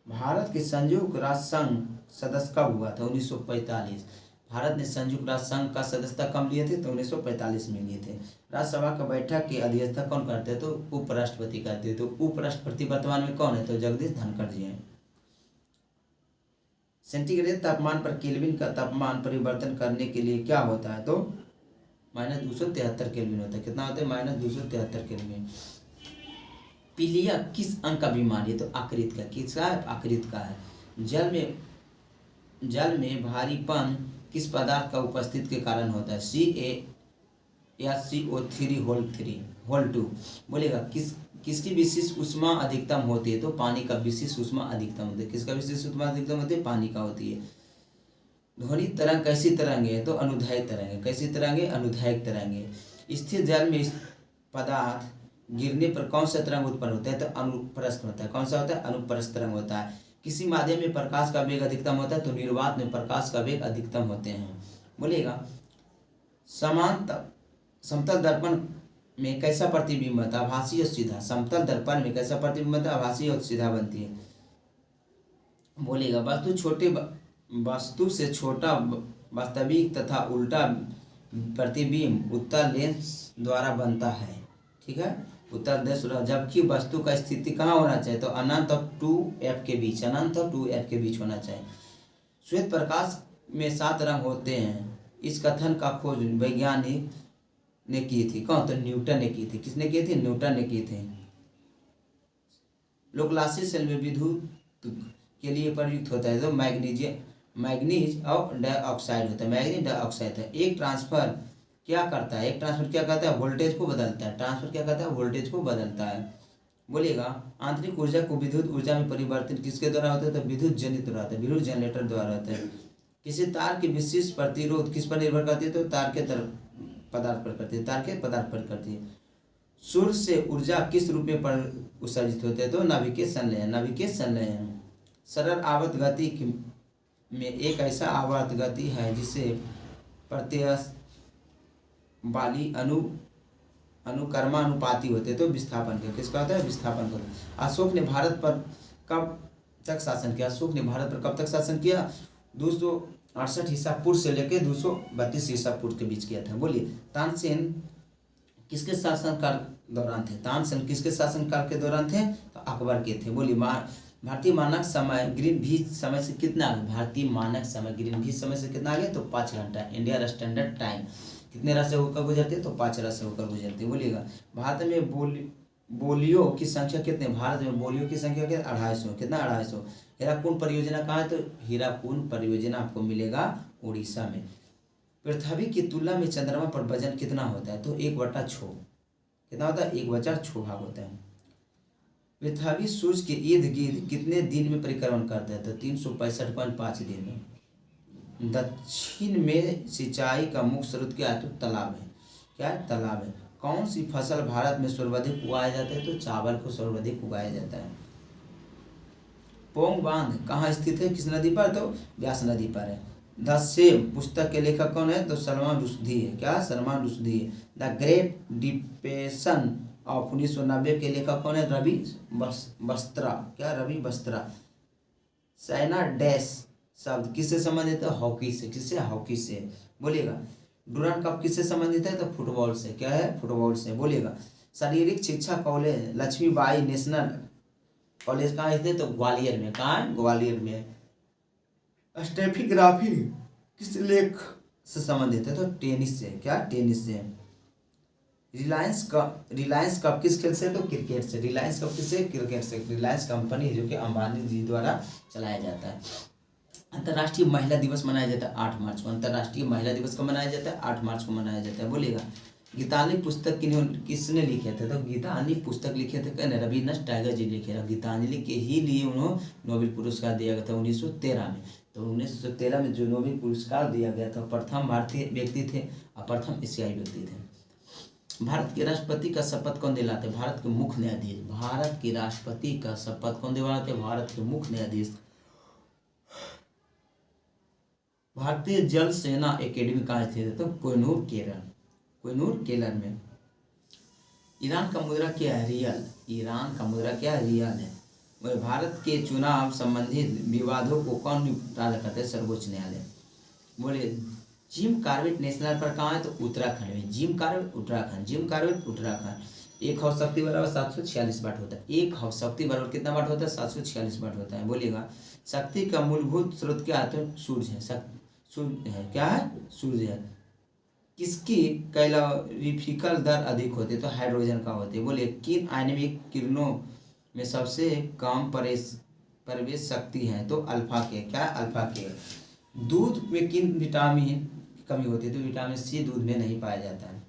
भारत के संयुक्त राष्ट्र संघ सदस्य कब हुआ था? 1945। भारत ने संयुक्त राष्ट्र संघ का सदस्यता कब लिए थे? तो 1945 में लिए थे। राज्यसभा का बैठक की अध्यक्षता कौन करते हैं? तो उपराष्ट्रपति करते हैं। तो उपराष्ट्रपति वर्तमान में कौन है? तो जगदीश धनखड़ जी हैं। सेंटीग्रेड तापमान पर केल्विन का तापमान परिवर्तन करने के लिए क्या होता है? तो -273 केल्विन होता है। कितना होता है? -273 केल्विन। पीलिया किस अंग का बीमारी है? तो आकृत का। किसका है? आकृत का है। जल में भारीपन किस पदार्थ का उपस्थिति के कारण होता है? CO3 बोलेगा किसकी विशिष्ट ऊष्मा अधिकतम होती है? तो पानी का विशिष्ट ऊष्मा अधिकतम होती है। किसका विशिष्ट ऊष्मा अधिकतम होती है? पानी का होती है। ध्वनि तरंग कैसी तरंग है? तो अनुदैर्घ्य तरंग है। कैसी तरंग है? अनुदैर्घ्य तरंग है। स्थिर जल में पदार्थ गिरने पर कौन सा तरंग उत्पन्न होता है? तो अनुप्रस्थ होता है। कौन सा होता है? अनुप्रस्थ तरंग होता है। किसी माध्यम में प्रकाश का वेग अधिकतम होता है? तो निर्वात में प्रकाश का वेग अधिकतम होते हैं। बोलिएगा समतल दर्पण में कैसा प्रतिबिंब होता है? आभासी और सीधा। समतल दर्पण में कैसा प्रतिबिंब होता है? आभासी और सीधा बनती है। बोलेगा वस्तु से छोटा वास्तविक तथा उल्टा प्रतिबिंब उत्तल लेंस द्वारा बनता है। ठीक है, उत्तल लेंस, जबकि वस्तु का स्थिति कहाँ होना चाहिए? तो अनंत और 2f के बीच, अनंत और 2f के बीच होना चाहिए। श्वेत प्रकाश में 7 रंग होते हैं। इस कथन का खोज वैज्ञानिक ने की थी। कौन? तो न्यूटन ने की थी। किसने की थी? न्यूटन ने की थी। लोकलासी सेल में विद्युत के लिए प्रयुक्त होता है तो मैग्नीज और डाइऑक्साइड होता है। मैग्नीज डाइऑक्साइड है। एक ट्रांसफर क्या करता है? वोल्टेज को बदलता है। ट्रांसफर क्या करता है? वोल्टेज को बदलता है। बोलिएगा आंतरिक ऊर्जा को विद्युत ऊर्जा में परिवर्तित किसके द्वारा होता है? तो विद्युत जनित द्वारा होता है, विद्युत जनरेटर द्वारा होता है। किसी तार की विशिष्ट प्रतिरोध किस पर निर्भर करती है? तो तार के पदार्थ पर करती है, तार के पदार्थ पर करती है। सूर्य से ऊर्जा किस रूप में उत्सर्जित होते हैं? तो नाभिकीय संलयन। सरल आवर्त गति में एक ऐसा आवर्त गति है जिसे प्रत्यक्ष वाली अनुकर्मानुपाती होते हैं। तो विस्थापन का। किसका होता है? विस्थापन का। अशोक ने भारत पर कब तक शासन किया? 268 ईसा पूर्व से लेकर 232 ईसा पूर्व के बीच किया था। बोलिए तानसेन किसके शासनकाल दौरान थे? तानसेन किसके शासनकाल के दौरान थे? तो अकबर के थे। बोलिए भारतीय मानक समय ग्रीनविच समय से कितना आगे? भारतीय मानक समय ग्रीनविच समय से कितना आगे? तो 5 घंटा। इंडिया स्टैंडर्ड टाइम कितने रात से होकर गुजरती है? तो 5 रात से होकर गुजरती है। बोलिएगा भारत में बोलियों की संख्या कितने? भारत में बोलियों की संख्या कितना? 250। कितना? 250। हीराकुंड परियोजना कहाँ है? तो हीराकुंड परियोजना आपको मिलेगा उड़ीसा में। पृथ्वी की तुलना में चंद्रमा पर वजन कितना होता है? तो 1/6। कितना होता है? 1/6 भाग होता है। पृथ्वी सूर्य के इर्द गिर्द कितने दिन में परिक्रमण करता है? तो 365.5 दिन में। दक्षिण में सिंचाई का मुख्य स्रोत क्या है? तो तालाब है। क्या है? तालाब है। कौन सी फसल भारत में सर्वाधिक उगाया जाता है? तो चावल को सर्वाधिक उगाया जाता है। पोंग बांध कहाँ स्थित है? किस नदी पर? तो व्यास नदी पर है। द सेम पुस्तक के लेखक कौन है? तो सलमान रुश्दी है। क्या? सलमान रुश्दी है। द ग्रेट डिप्रेशन ऑफ 1990 के लेखक कौन है? रवि बस्त्रा। क्या? रवि बस्त्रा। चाइना डैश शब्द किससे संबंधित है? हॉकी से। किससे? हॉकी से। बोलिएगा डूरांड कप किससे संबंधित है? तो फुटबॉल से। क्या है? फुटबॉल से। बोलिएगा शारीरिक शिक्षा कॉलेज लक्ष्मीबाई नेशनल कॉलेज कहाँ है? तो ग्वालियर में। कहाँ है? ग्वालियर में। स्टेफिग्राफी किस लेख से संबंधित है? तो टेनिस से। क्या? टेनिस से। रिलायंस कप किस खेल से? तो क्रिकेट से। रिलायंस कप किससे? क्रिकेट से। रिलायंस कंपनी जो कि अंबानी जी द्वारा चलाया जाता है। अंतर्राष्ट्रीय महिला दिवस मनाया जाता है 8 मार्च को। अंतर्राष्ट्रीय महिला दिवस को मनाया जाता है 8 मार्च को मनाया जाता है। बोलिएगा गीतांजलि पुस्तक किसने लिखे थे? तो गीतांजलि पुस्तक लिखे थे कौन? रविन्द्रनाथ टैगोर जी लिखे थे। गीतांजलि के ही लिए उन्होंने नोबेल पुरस्कार दिया गया था 1913 में। तो 1913 में जो नोबेल पुरस्कार दिया गया था प्रथम भारतीय व्यक्ति थे और प्रथम एशियाई व्यक्ति थे। भारत के राष्ट्रपति का शपथ कौन दिलाते? भारत के मुख्य न्यायाधीश। भारत के राष्ट्रपति का शपथ कौन दिलाते? भारत के मुख्य न्यायाधीश। भारतीय जल सेना एकेडमी कहाँ स्थित है? तो कोहिनूर केरल। कोहिनूर केरल में। ईरान का मुद्रा क्या है? रियल। ईरान का मुद्रा क्या है? रियल है। वह भारत के चुनाव संबंधित विवादों को कौन निपटारा करते हैं? सर्वोच्च न्यायालय। बोले जिम कॉर्बेट नेशनल पार्क कहाँ है? तो उत्तराखंड में। Jim Corbett Uttarakhand. Jim Corbett Uttarakhand. एक हौस शक्ति बराबर 746 वाट होता है। एक हौस शक्ति बराबर कितना वाट होता है? 746 वाट होता है। बोलिएगा शक्ति का मूलभूत स्रोत क्या है? तो सूर्य है। सूर्य है। क्या है? सूर्य है। किसकी कैलोरीफिकल दर अधिक होती है? तो हाइड्रोजन का होती है। बोलिए किन आणविक किरणों में सबसे कम प्रवेश शक्ति है? तो अल्फा के। क्या? अल्फा के। दूध में किन विटामिन की कमी होती है? तो विटामिन सी दूध में नहीं पाया जाता है।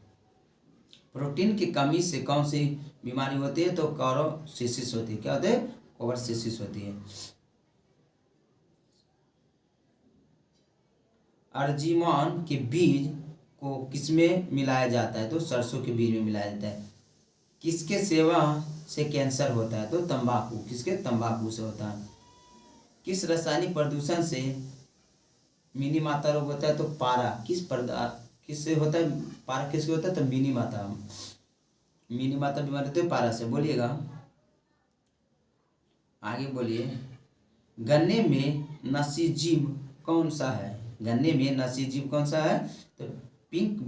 प्रोटीन की कमी से कौन सी बीमारी होती है? तो कोरोसिस होती है। क्या होती है? कोरोसिस होती है। अर्जिमॉन के बीज को किसमें मिलाया जाता है? तो सरसों के बीज में मिलाया जाता है। किसके सेवन से कैंसर होता है? तो तंबाकू। किसके? तंबाकू से होता है। किस रासायनिक प्रदूषण से मिनी माता रोग होता है? तो पारा। किससे होता है? पारा किससे होता है? तो मिनी माता बीमारी होती है पारा से। बोलिएगा आगे बोलिए। गन्ने में नसीजीव कौन सा है? गन्ने में नसीजीव कौन सा है? तो पिंक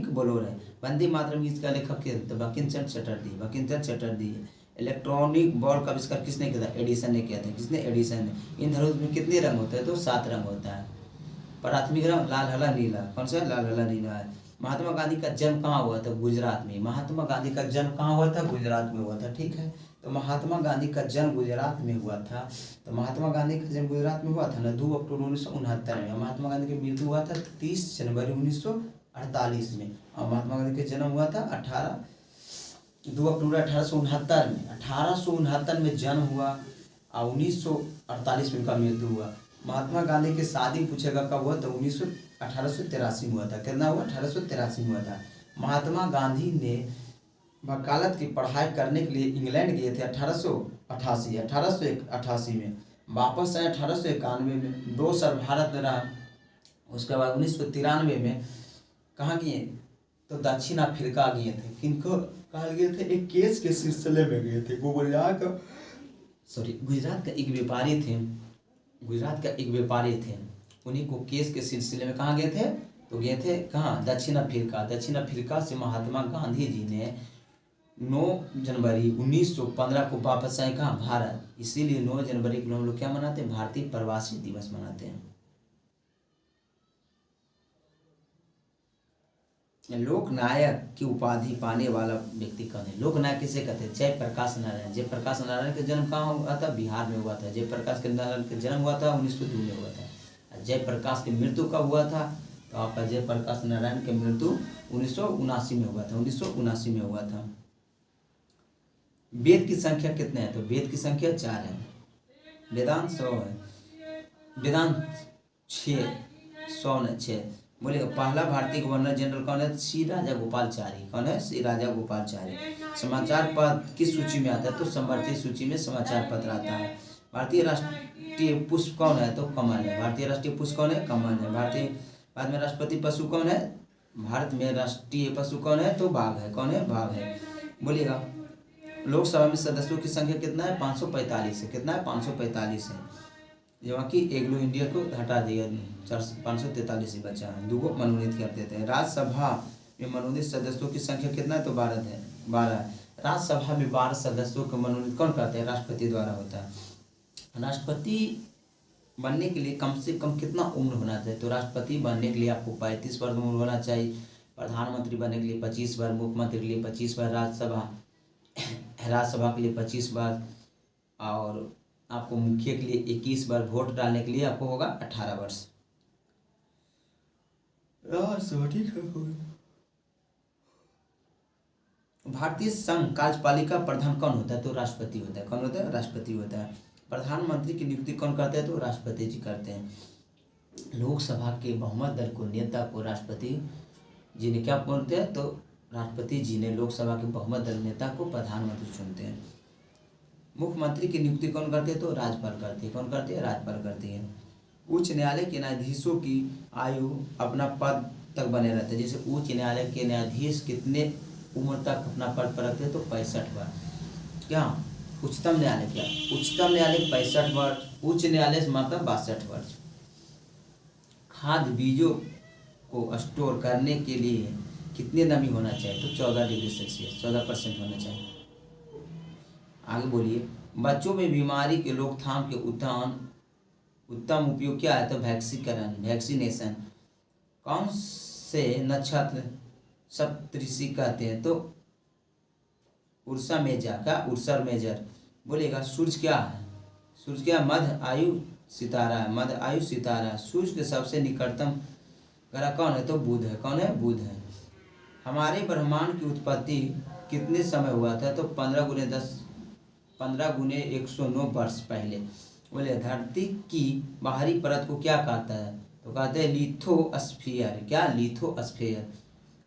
बोरोर है। वंदे मातरम इसका लेखक के? तो बंकिमचंद्र चटर्जी। इलेक्ट्रॉनिक बॉल का आविष्कार किसने किया था? एडिसन ने किया था। किसने? एडिसन ने। इन धनुष में कितने रंग होते हैं? तो 7 रंग होता है। प्राथमिक रंग लाल, हरा, नीला। कौन सा है? लाल, हरा, नीला है। महात्मा गांधी का जन्म कहाँ हुआ था? गुजरात में। महात्मा गांधी का जन्म कहाँ हुआ था? गुजरात में हुआ था। ठीक है, तो महात्मा गांधी का जन्म गुजरात में हुआ था। तो महात्मा गांधी का जन्म गुजरात में हुआ था ना, 2 अक्टूबर 1969 में। महात्मा गांधी की मृत्यु हुआ था 30 जनवरी 1948 में। और महात्मा गांधी का जन्म हुआ था 2 अक्टूबर 1869 में। 1869 में जन्म हुआ और 1948 में उनका मृत्यु हुआ। महात्मा गांधी की शादी पूछेगा कब हुआ? तो 1883 में हुआ था। कितना हुआ? 1883 में हुआ था। महात्मा गांधी ने वकालत की पढ़ाई करने के लिए इंग्लैंड गए थे 1888 में। वापस आए 1891 में। 2 साल भारत में रहा। उसके बाद 1993 में कहाँ गए? तो दक्षिण अफ्रीका गए थे। किनको कहा गए थे? एक केस के सिलसिले में गए थे। गुजरात का एक व्यापारी थे। उन्हीं को केस के सिलसिले में कहाँ गए थे? तो गए थे कहाँ? दक्षिण अफ्रीका से महात्मा गांधी जी ने 9 जनवरी 1915 को वापस आए कहाँ? भारत। इसीलिए 9 जनवरी को हम लोग क्या मनाते हैं? भारतीय प्रवासी दिवस मनाते हैं। लोकनायक की उपाधि पाने वाला व्यक्ति कौन है? लोकनायक किसे कहते हैं? जयप्रकाश नारायण। जयप्रकाश नारायण का जन्म कहाँ हुआ था? बिहार में हुआ था। जयप्रकाश के नारायण का जन्म हुआ था 1902 में हुआ था। जयप्रकाश की मृत्यु कब हुआ था? तो आपका जयप्रकाश नारायण की मृत्यु 1979 में हुआ था। 1979 में हुआ था। वेद की संख्या कितने हैं? तो वेद की संख्या 4 है। वेदांत 100 है। वेदांत 6, 6। बोलेगा पहला भारतीय गवर्नर जनरल कौन है? सी राजा गोपालचारी। कौन है? सी राजा गोपालचारी। समाचार पत्र किस सूची में आता है? तो समवर्ती सूची में समाचार पत्र आता है। भारतीय राष्ट्रीय पुष्प कौन है? तो कमल है। भारतीय राष्ट्रीय पुष्प कौन है? कमल है। भारत में राष्ट्रपति पशु कौन है? भारत में राष्ट्रीय पशु कौन है? तो बाघ है। कौन है? बाघ है। बोलिएगा लोकसभा में सदस्यों की संख्या कितना है? 545 है। कितना है? 545 है। जबकि एग्लो इंडिया को हटा दिया, 543 ही बचा है। 2 को मनोनीत कर देते हैं। राज्यसभा में मनोनीत सदस्यों की संख्या कितना है? तो 12 है। 12 है। राज्यसभा में 12 सदस्यों को मनोनीत कौन करते हैं? राष्ट्रपति द्वारा होता है। राष्ट्रपति बनने के लिए कम से कम कितना उम्र होना चाहिए? तो राष्ट्रपति बनने के लिए आपको 35 वर्ष उम्र होना चाहिए। प्रधानमंत्री बनने के लिए 25 वर्ष, मुख्यमंत्री के लिए 25 वर्ष, राज्यसभा के लिए 25 वर्ष, और आपको मुखिया के लिए 21 बार, वोट डालने के लिए आपको होगा 18 वर्ष। भारतीय संघ कार्यपालिका प्रधान कौन होता है? तो राष्ट्रपति होता है। कौन होता है? राष्ट्रपति होता है। प्रधानमंत्री की नियुक्ति कौन करते हैं? तो राष्ट्रपति जी करते हैं। लोकसभा के बहुमत दल को नेता को राष्ट्रपति जी ने क्या बोलते हैं? तो राष्ट्रपति जी ने लोकसभा के बहुमत दल नेता को प्रधानमंत्री चुनते हैं। मुख्यमंत्री की नियुक्ति कौन करते हैं? तो राज्यपाल करती है। कौन करती है? राज्यपाल करती है। उच्च न्यायालय के न्यायाधीशों की आयु अपना पद तक बने रहते हैं। जैसे उच्च न्यायालय के न्यायाधीश कितने उम्र तक अपना पद पर रखते हैं? तो 65 वर्ष। क्या? उच्चतम न्यायालय क्या? उच्चतम न्यायालय 65 वर्ष, उच्च न्यायालय मतलब 62 वर्ष। खाद्य बीजों को स्टोर करने के लिए कितनी नमी होना चाहिए? तो 14 डिग्री सेल्सियस, 14% होना चाहिए। आगे बोलिए। बच्चों में बीमारी के रोकथाम के उत्तम उपयोग क्या है? तो वैक्सीकरण, वैक्सीनेशन। कौन से नक्षत्र सप्तऋषि कहते हैं? तो उर्सा मेजर, क्या उर्सा मेजर बोलेगा। सूर्य क्या है? सूर्य क्या मध्य आयु सितारा है, मध्य आयु सितारा है। सूर्य के सबसे निकटतम ग्रह कौन है? तो बुध है। कौन है? बुध है। हमारे ब्रह्मांड की उत्पत्ति कितने समय हुआ था? तो 15 × 109 वर्ष पहले। बोले धरती की बाहरी परत को क्या कहता है? तो कहते हैं लिथोस्फीयर। क्या? लिथोस्फीयर।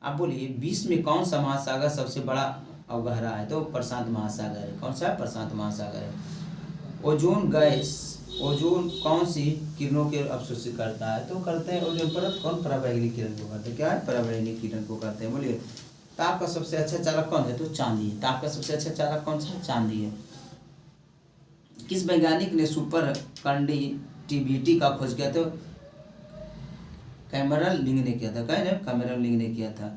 आप बोलिए विश्व में कौन सा महासागर सबसे बड़ा और गहरा है? तो प्रशांत महासागर है। कौन सा? प्रशांत महासागर है। ओजोन गैस, ओजोन कौन सी किरणों के अवशोषित करता है? तो करते हैं ओजोन परत। कौन? पराबैंगनी किरण को करते हैं। क्या है? पराबैंगनी किरण को करते हैं। बोलिए ताप का सबसे अच्छा चालक कौन है? तो चांदी है। ताप का सबसे अच्छा चालक कौन सा? चांदी है। किस वैज्ञानिक ने सुपर कंडक्टिविटी का खोज किया? तो कैमरन लिंग ने किया था। कैमरन लिंग ने किया था।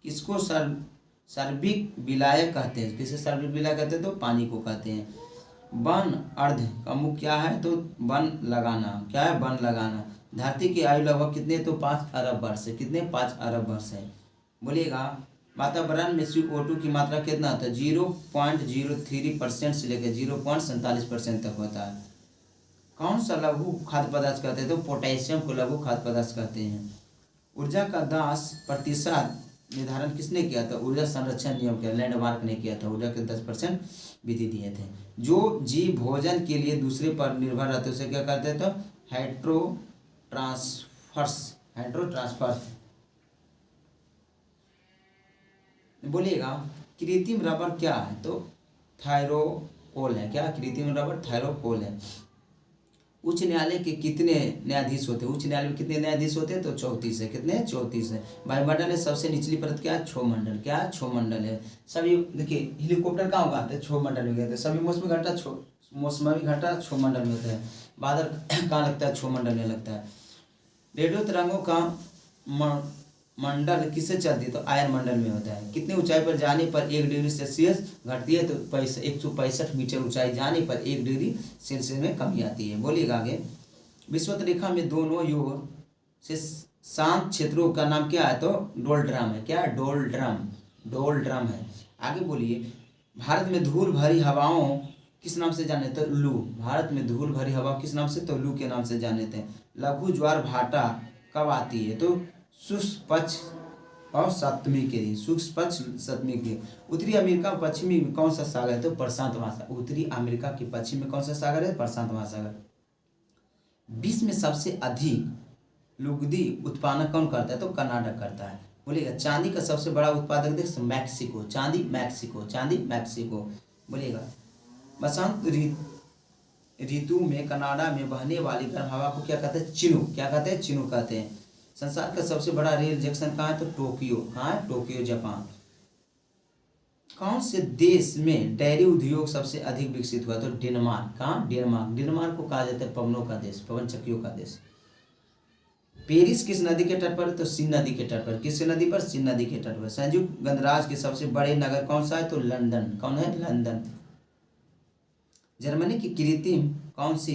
किसको सर्विक विलायक कहते हैं? किसे सर्विक विलायक कहते हैं? तो पानी को कहते हैं। वन अर्ध का मुख्य क्या है? तो वन लगाना। क्या है? वन लगाना। धरती की आयु लगभग कितने? तो 5 अरब वर्ष है। कितने? 5 अरब वर्ष है। बोलिएगा वातावरण में CO2 की मात्रा कितना होता है? 0.03% से लेकर 0.47% तक होता है। कौन सा लघु खाद्य पदार्थ कहते हैं? तो पोटेशियम को लघु खाद्य पदार्थ कहते हैं। ऊर्जा का 10% निर्धारण किसने किया था? ऊर्जा संरक्षण नियम किया, लैंडमार्क ने किया था। ऊर्जा के 10% विधि दिए थे। जो जीव भोजन के लिए दूसरे पर निर्भर रहते उसे क्या कहते हैं? तो हेट्रोट्रांसफर्स। हेट्रोट्रांसफर्स। बोलिएगा कृत्रिम रबर क्या है? तो थायरोकोल है। क्या? कृत्रिम रबर थायरोकोल है। उच्च न्यायालय के कितने न्यायाधीश होते हैं? उच्च न्यायालय में कितने न्यायाधीश होते हैं? तो 34 है। कितने? 34 है। वायुमंडल में सबसे निचली परत क्या है? क्षोमंडल। क्या? क्षोमंडल है। सभी देखिए हेलीकॉप्टर कहाँ उगाते हैं? क्षोमंडल में उगाते हैं। सभी मौसमी घंटा क्षोमंडल में होता है। बादल कहाँ लगता है? क्षोमंडल में लगता है। रेडियो तरंगों का मंडल किससे चलती है? तो आयन मंडल में होता है। कितनी ऊंचाई पर जाने पर 1 डिग्री सेल्सियस घटती है? तो 165 मीटर ऊंचाई जाने पर 1 डिग्री सेल्सियस में कमी आती है। बोलिएगा आगे। विषुवत रेखा में दोनों ओर से शांत क्षेत्रों का नाम क्या है? तो डोलड्रम है। क्या? डोलड्रम है। आगे बोलिए भारत में धूल भरी हवाओं किस नाम से जाने? तो लू। भारत में धूल भरी हवा किस नाम से? तो लू के नाम से जाने थे। लघु ज्वार भाटा कब आती है? तो शुक्ल पक्ष और सप्तमी के दिन। शुक्ल पक्ष सप्तमी के। उत्तरी अमेरिका पश्चिमी में कौन सा सागर है? तो प्रशांत महासागर। उत्तरी अमेरिका के पश्चिम में कौन सा सागर है? प्रशांत महासागर। विश्व में सबसे अधिक लुगदी उत्पादन कौन करता है? तो कर्नाटक करता है। बोलिएगा चांदी का सबसे बड़ा उत्पादक देश? मैक्सिको। चांदी मैक्सिको। बोलिएगा बसंत ऋतु में कनाडा में बहने वाली गर्म हवा को क्या कहते हैं? चिनूक। क्या कहते हैं? चिनूक कहते हैं। संसार का सबसे बड़ा रेल जंक्शन कहाँ है? तो टोक्यो। कहाँ है? Tokyo Japan. कौन से देश में डेयरी उद्योग सबसे अधिक विकसित हुआ? तो डेनमार्क। कहाँ? डेनमार्क को कहा जाता है पवनों का देश, पवन चक्कियों का देश। पेरिस किस नदी के तट पर? तो सीन नदी के तट पर। किस नदी पर? सीन नदी के तट पर। संयुक्त गणराज्य के सबसे बड़े नगर कौन सा है? तो लंदन। कौन है? लंदन। जर्मनी की कृत्रिम कौन सी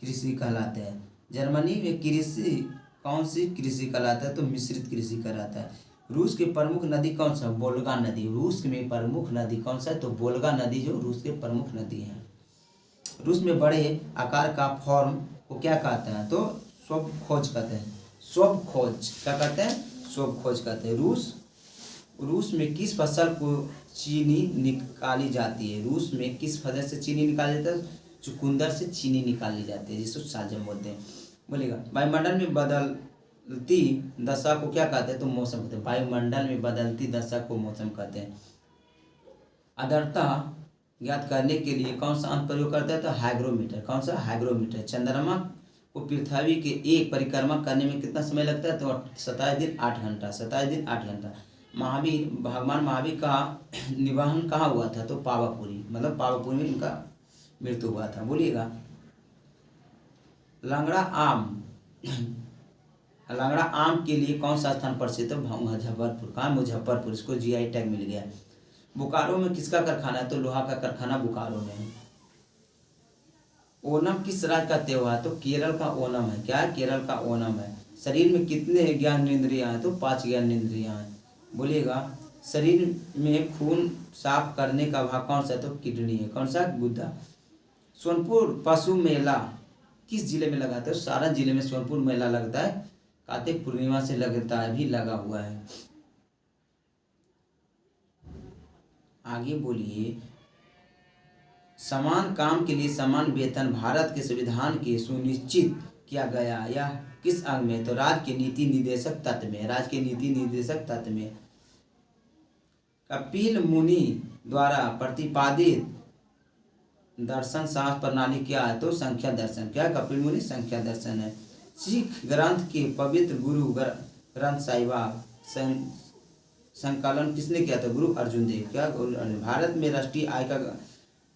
कृषि कहलाते हैं? जर्मनी में कृषि कौन सी कृषि कहलाता है? तो मिश्रित कृषि कहलाता है। रूस के प्रमुख नदी कौन सा? वोल्गा नदी। रूस में प्रमुख नदी कौन सा है? तो वोल्गा नदी जो रूस के प्रमुख नदी है। रूस में बड़े आकार का फॉर्म को क्या कहते हैं? तो स्वखोज कहते हैं। स्वखोज क्या कहते हैं? स्वखोज कहते हैं। रूस में किस फसल को चीनी निकाली जाती है? रूस में किस फसल से चीनी निकाली जाती है? चुकंदर से चीनी निकाली जाती है जिसको साजम बोलते हैं। बोलेगा वायुमंडल में बदलती दशा को क्या कहते हैं? तो मौसम कहते हैं। वायुमंडल में बदलती दशा को मौसम कहते हैं। आर्द्रता ज्ञात करने के लिए कौन सा अंक प्रयोग करता है? तो हाइग्रोमीटर। कौन सा? हाइग्रोमीटर। चंद्रमा को पृथ्वी के एक परिक्रमा करने में कितना समय लगता है? तो 27 दिन 8 घंटा। 27 दिन 8 घंटा। भगवान महावीर का निवाहन कहाँ हुआ था? तो पावापुरी। मतलब पावापुरी में इनका मृत्यु हुआ था। बोलिएगा लंगड़ा आम के लिए कौन सा स्थान प्रसिद्ध है? मुजफ्फरपुर। कहाँ? मुजफ्फरपुर। इसको GI टैग मिल गया। बोकारो में किसका कारखाना है? तो लोहा का कारखाना बोकारो में है। ओणम किस राज्य का त्योहार? तो केरल का ओणम है। क्या है? केरल का ओणम है। शरीर में कितने ज्ञानेंद्रियाँ हैं? तो 5 ज्ञानेंद्रियाँ हैं। बोलिएगा शरीर में खून साफ करने का भाग कौन सा है? तो किडनी है। कौन सा? गुद्दा। सोनपुर पशु मेला किस जिले में लगा था? तो सारण जिले में सोनपुर मेला लगता है। कार्तिक पूर्णिमा से लगता है, भी लगा हुआ है। आगे बोलिए, समान काम के लिए समान वेतन भारत के संविधान के सुनिश्चित किया गया, यह किस अंग में? तो राज्य के नीति निर्देशक तत्व में। राज्य के नीति निर्देशक तत्व में। कपिल मुनि द्वारा प्रतिपादित दर्शन शास्त्र प्रणाली क्या है? तो संख्या दर्शन। क्या है? कपिल मुनि संख्या दर्शन है। सिख ग्रंथ के पवित्र गुरु ग्रंथ साहिब संकलन किसने किया था? गुरु अर्जुन देव। क्या? गुरु अर्जुन। भारत में राष्ट्रीय आय का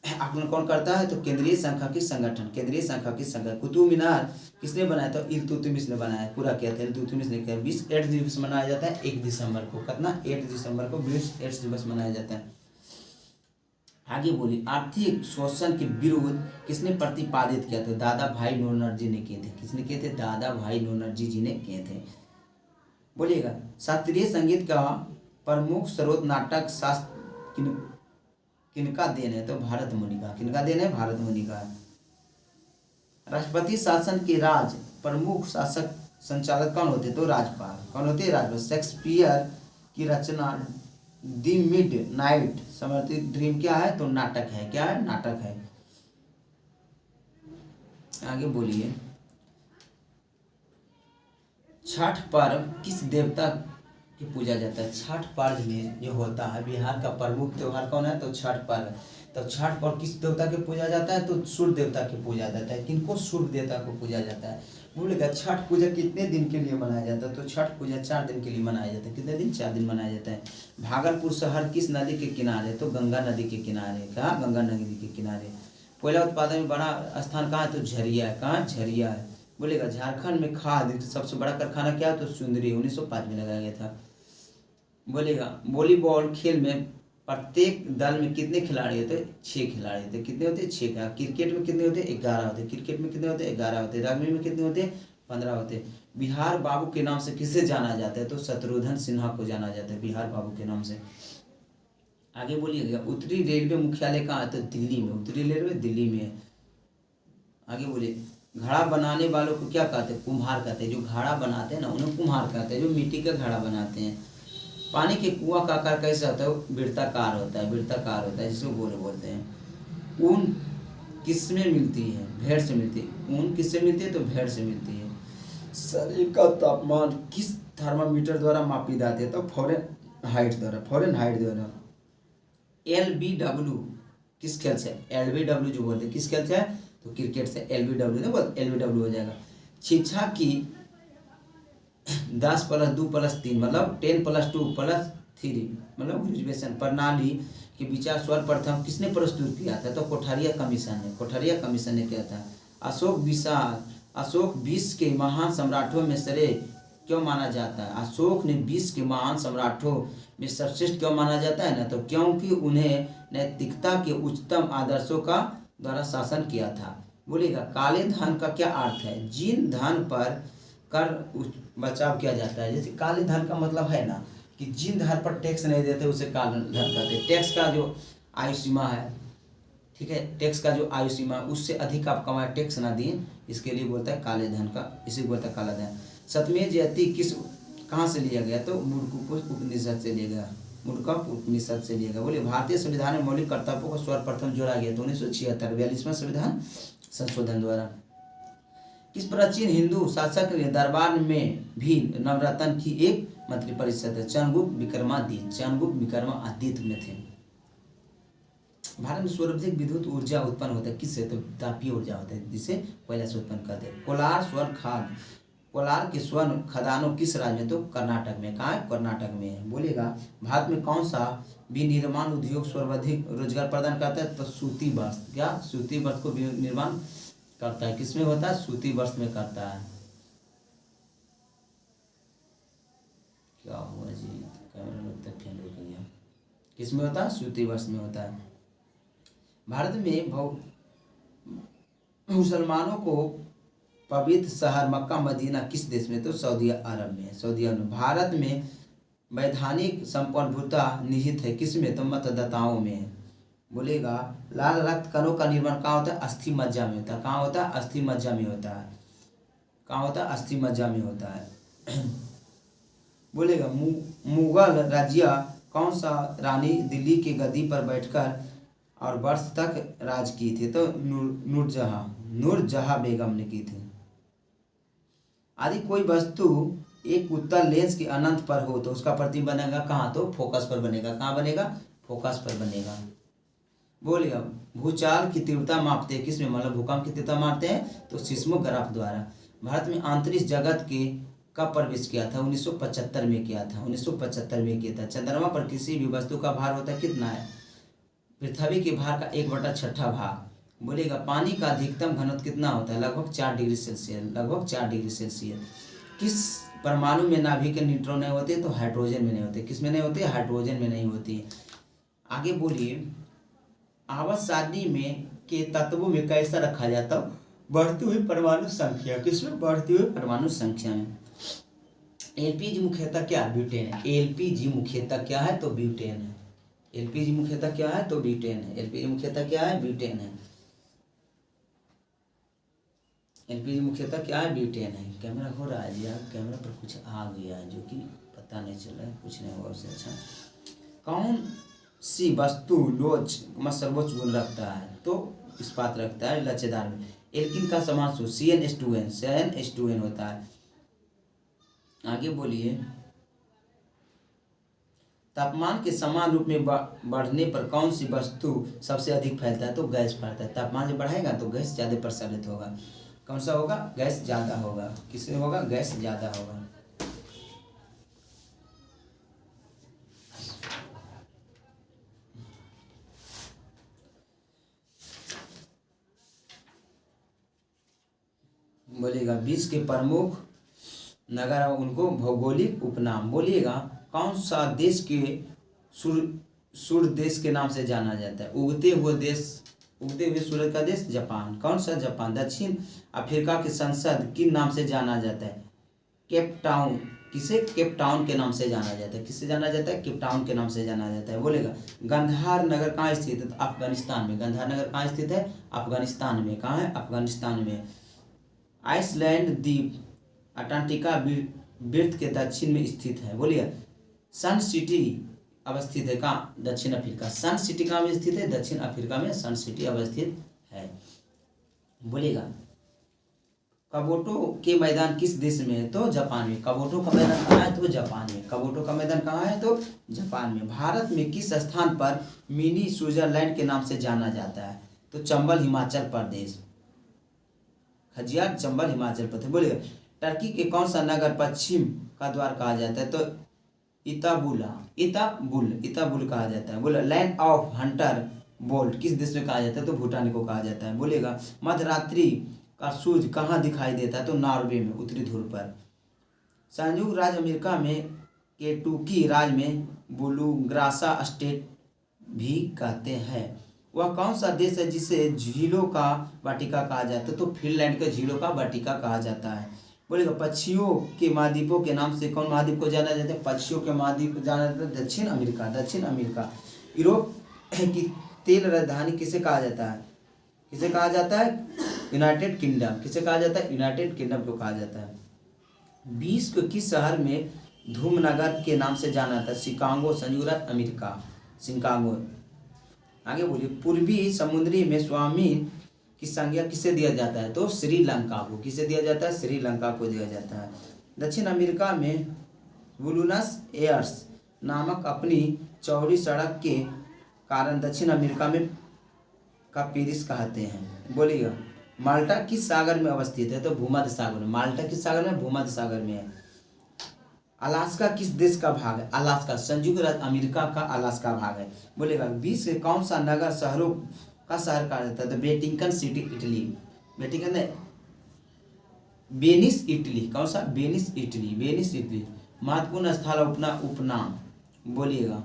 आकलन कौन करता है? तो केंद्रीय सांख्यिकी संगठन। केंद्रीय सांख्यिकी संगठन। कुतुब मीनार किसने बनाया था? इल्तुतमिश ने बनाया, पूरा किया था इल्तुतमिश ने किया। 8 दिवस मनाया जाता है 1 दिसंबर को। कितना? 8 दिसंबर को 8 दिवस मनाया जाता है। आगे बोलिए, आर्थिक शोषण के विरुद्ध किसने प्रतिपादित किया था? दादा भाई नौरोजी ने किए थे। किसने किए थे? दादा भाई नौरोजी जी ने किए थे। बोलिएगा शास्त्रीय संगीत का प्रमुख स्रोत नाटक शास्त्र किनका देन है? तो भारत मुनि का। किनका देन है? भारत मुनि का। राष्ट्रपति शासन के राज प्रमुख शासक संचालक कौन होते? तो राज्यपाल। कौन होते? राज्यपाल। शेक्सपियर की रचना दी मिड नाइट समर्थित ड्रीम क्या है? तो नाटक है। क्या है? नाटक है। आगे बोलिए, छठ पर्व किस देवता की पूजा जाता है? छठ पर्व में जो होता है, बिहार का प्रमुख त्योहार कौन है? तो छठ पर्व। तो छठ पर्व किस देवता की पूजा जाता है? तो सूर्य देवता की पूजा जाता है। किनको? सूर्य देवता को पूजा जाता है। बोलेगा छठ पूजा कितने दिन के लिए मनाया जाता है? तो छठ पूजा 4 दिन के लिए मनाया जाता है। कितने दिन? 4 दिन मनाया जाता है। भागलपुर शहर किस नदी के किनारे? तो गंगा नदी के किनारे। कहाँ? गंगा नदी के किनारे। कोयला उत्पादन में बड़ा स्थान कहाँ है? तो झरिया है। कहाँ? झरिया है। बोलेगा झारखंड में खाद सबसे बड़ा कारखाना क्या है? तो सुंदरी 1905 में लगाया गया था। बोलेगा वॉलीबॉल खेल में प्रत्येक दल में कितने खिलाड़ी होते? 6 खिलाड़ी होते। कितने होते? 6 का। क्रिकेट में कितने होते? 11 होते। क्रिकेट में कितने होते? 11 होते। रग्बी में कितने होते? 15 होते। बिहार बाबू के नाम से किसे जाना जाता है? तो शत्रुघ्न सिन्हा को जाना जाता है बिहार बाबू के नाम से। आगे बोलिएगा, उत्तरी रेलवे मुख्यालय कहाँ है? तो दिल्ली में। उत्तरी रेलवे दिल्ली में है। आगे बोलिए, घड़ा बनाने वालों को क्या कहते हैं? कुम्हार कहते हैं। जो घड़ा बनाते हैं ना उन्हें कुम्हार कहते हैं, जो मिट्टी का घड़ा बनाते हैं। पानी के कुआं का आकार कैसा होता है? वृत्ताकार होता है। वृत्ताकार होता है, जिसको गोले बोलते हैं। ऊन किस में मिलती है? भेड़ से मिलती है। ऊन किससे मिलती है? तो भेड़ से मिलती है। शरीर का तापमान किस थर्मामीटर द्वारा मापी जाती है? तो फ़ारेनहाइट द्वारा। फ़ारेनहाइट द्वारा। LBW किस खेल से? LBW जो बोलते हैं किस खेल से है? तो क्रिकेट से। LBW ना बोल, LBW हो जाएगा। शिक्षा की 10 + 2 + 3 मतलब 10 + 2 + 3 मतलब ग्रेजुएशन प्रणाली के विचार सर्वप्रथम किसने प्रस्तुत किया था? तो कोठारिया कमीशन ने। कोठारिया कमीशन ने किया था। अशोक विश्व के महान सम्राटों में श्रेय क्यों माना जाता है? अशोक ने विश्व के महान सम्राटों में सर्वश्रेष्ठ क्यों माना जाता है ना? तो क्योंकि उन्हें नैतिकता के उच्चतम आदर्शों का द्वारा शासन किया था। बोलेगा काले धन का क्या अर्थ है? जिन धन पर कर बचाव किया जाता है। जैसे काले धन का मतलब है ना कि जिन धन पर टैक्स नहीं देते उसे काले धन कहते हैं। टैक्स का जो आयु सीमा है, ठीक है, टैक्स का जो आयु सीमा उससे अधिक आप कमाए टैक्स ना दिए, इसके लिए बोलता है काले धन का, इसी को बोलता है काला धन। सतमें जयती कहाँ से लिया गया? तो मुंडकप उपनिषद से लिया गया। मुंडकप उपनिषद से लिया गया। बोले भारतीय संविधान में मौलिक कर्तव्यों को सर्वप्रथम जोड़ा गया तो 1976 42वां संविधान संशोधन द्वारा। किस प्राचीन हिंदू शासक ने दरबार में भी नवरत्न की एक मंत्रिपरिषद है? चंद्रगुप्त विक्रमादित्य। चंद्रगुप्त विक्रमादित्य में थे। भारत में सर्वाधिक विद्युत ऊर्जा उत्पन्न होता है किससे? तो तापीय ऊर्जा होता है, जिसे कोयला से उत्पन्न करते हैं। कोलार के स्वर्ण खदानों किस राज्य में? तो कर्नाटक में। कहाँ है? कर्नाटक में है। बोलेगा भारत में कौन सा विनिर्माण उद्योग सर्वाधिक रोजगार प्रदान करता है? तो सूती वस्त्र। क्या? सूती वस्त्र को निर्माण करता है। किसमें होता है? सूती वस्त्र में करता है। क्या हुआ जी? कैमरा लगता है फेल हो गया। किसमें होता है? सूती वस्त्र में होता है। भारत में मुसलमानों को पवित्र शहर मक्का मदीना किस देश में? तो सऊदी अरब में। सऊदी अरब में। भारत में वैधानिक संप्रभुता निहित है किस में? तो मतदाताओं में। बोलेगा लाल रक्त कणों का निर्माण कहाँ होता है? अस्थि मज्जा में होता है। कहाँ होता है? अस्थि मज्जा में होता है। कहाँ होता है? अस्थि मज्जा में होता है। बोलेगा मुगल राज्य कौन सा रानी दिल्ली की गद्दी पर बैठकर और वर्ष तक राज की थी? तो नूरजहां बेगम ने की थी। यदि कोई वस्तु एक उत्तल लेंस के अनंत पर हो तो उसका प्रतिबिंब बनेगा कहाँ? तो फोकस पर बनेगा। कहाँ बनेगा? फोकस पर बनेगा। बोलेगा भूचाल की तीव्रता मापते हैं किसमें? मतलब भूकंप की तीव्रता मापते हैं तो सिस्मोग्राफ द्वारा। भारत में अंतरिक्ष जगत के कब प्रवेश किया था? 1975 में किया था। 1975 में किया था। चंद्रमा पर किसी भी वस्तु का भार होता है कितना है? पृथ्वी के भार का 1/6 भाग। बोलेगा पानी का अधिकतम घनत्व कितना होता है? लगभग 4 डिग्री सेल्सियस। लगभग 4 डिग्री सेल्सियस। किस परमाणु में नाभिक के न्यूट्रॉन नहीं होते? तो हाइड्रोजन में नहीं होते। किस में नहीं होते? हाइड्रोजन में नहीं होती। आगे बोलिए आवर्त सारणी में के तत्वों में कैसा रखा जाता है? बढ़ती हुई परमाणु संख्या। किसमें? बढ़ती हुई परमाणु संख्या में। एलपीजी मुख्यतः क्या है? ब्यूटेन है। एलपीजी मुख्यतः क्या है? तो ब्यूटेन है। एलपीजी मुख्यतः क्या है? तो ब्यूटेन है। एलपीजी मुख्यतः क्या है? ब्यूटेन है। एलपीजी मुख्यतः क्या है? ब्यूटेन है। कैमरा हो रहा है जी? यार कैमरा पर कुछ आ गया है जो कि पता नहीं चल रहा है। कुछ नहीं होगा उससे अच्छा। कौन सी वस्तु लोच में सर्वोच्च गुण रखता है? तो इस्पात रखता है लचेदार में। एल्किन का समान सूत्र CnH2n। CnH2n होता है। आगे बोलिए तापमान के समान रूप में बढ़ने पर कौन सी वस्तु सबसे अधिक फैलता है? तो गैस फैलता है। तापमान जब बढ़ेगा तो गैस ज़्यादा प्रसारित होगा। कौन सा होगा? गैस ज़्यादा होगा। किससे होगा? गैस ज़्यादा होगा। बोलिएगा विश्व के प्रमुख नगर और उनको भौगोलिक उपनाम। बोलिएगा कौन सा देश के सूर्य देश के नाम से जाना जाता है? उगते हुए सूरज का देश जापान। कौन सा? जापान। दक्षिण अफ्रीका की संसद किन नाम से जाना जाता है? Cape Town. किसे? केप टाउन के नाम से जाना जाता है। किससे जाना जाता है? केप टाउन के नाम से जाना जाता है। बोलेगा गंधार नगर कहाँ स्थित है? अफगानिस्तान में। गंधार नगर कहाँ स्थित है? अफगानिस्तान में। कहाँ है? अफगानिस्तान में। आइसलैंड द्वीप अंटार्कटिका वृत्त के दक्षिण में स्थित है। बोलिए सन सिटी अवस्थित है कहाँ? दक्षिण अफ्रीका। सन सिटी कहाँ में स्थित है? दक्षिण अफ्रीका में सन सिटी अवस्थित है। बोलिएगा कबोटो के मैदान किस देश में है? तो जापान में। कबोटो का मैदान कहाँ है? तो जापान में। कबोटो का मैदान कहाँ है? तो जापान में। भारत में किस स्थान पर मिनी स्विट्जरलैंड के नाम से जाना जाता है? तो चंबल हिमाचल प्रदेश। खजियार चंबल हिमाचल प्रदेश। बोलिए टर्की के कौन सा नगर पश्चिम का द्वार कहा जाता है? तो इताबुल कहा जाता है। बोले लैंड ऑफ हंटर बोल्ट किस देश में कहा जाता है? तो भूटान को कहा जाता है। बोलेगा मध्यरात्रि का सूर्य कहाँ दिखाई देता है? तो नॉर्वे में, उत्तरी ध्रुव पर। संयुक्त राज्य अमेरिका में केंटुकी राज्य में बुलूग्रासा स्टेट भी कहते हैं। वह कौन सा देश है जिसे झीलों का वाटिका कहा जाता है? तो फिनलैंड के झीलों का वाटिका कहा जाता है। बोलेगा पक्षियों के महाद्वीपों के नाम से कौन महाद्वीप को जाना जाता है? पक्षियों के महाद्वीप को जाना जाता है दक्षिण अमेरिका। दक्षिण अमेरिका। यूरोप की तेल राजधानी किसे कहा जाता है? किसे कहा जाता है? United kingdom. किसे कहा जाता है? यूनाइटेड किंगडम को कहा जाता है। विश्व के किस शहर में धूमनगर के नाम से जाना जाता है? शिकागो। संयुक्त राज्य अमेरिका। शिकागो। आगे बोलिए पूर्वी समुद्री में स्वामी की संज्ञा किसे दिया जाता है? तो श्रीलंका को। किसे दिया जाता है? श्रीलंका को दिया जाता है। दक्षिण अमेरिका में बुलूनस एयर्स नामक अपनी चौड़ी सड़क के कारण दक्षिण अमेरिका में का पेरिस कहते हैं। बोलिएगा माल्टा किस सागर में अवस्थित है? तो भूमध्य सागर में। माल्टा किस सागर में? भूमध्य सागर में है। अलास्का किस देश का भाग है? अलास्का संयुक्त राज्य अमेरिका का अलास्का भाग है। बोलेगा विश्व के कौन सा नगर शहरों का शहर कहा जाता है? तो वेटिकन सिटी इटली। वेटिकन है वेनिस इटली। कौन सा? Venice Italy. Venice Italy. महत्वपूर्ण स्थल उपनाम बोलिएगा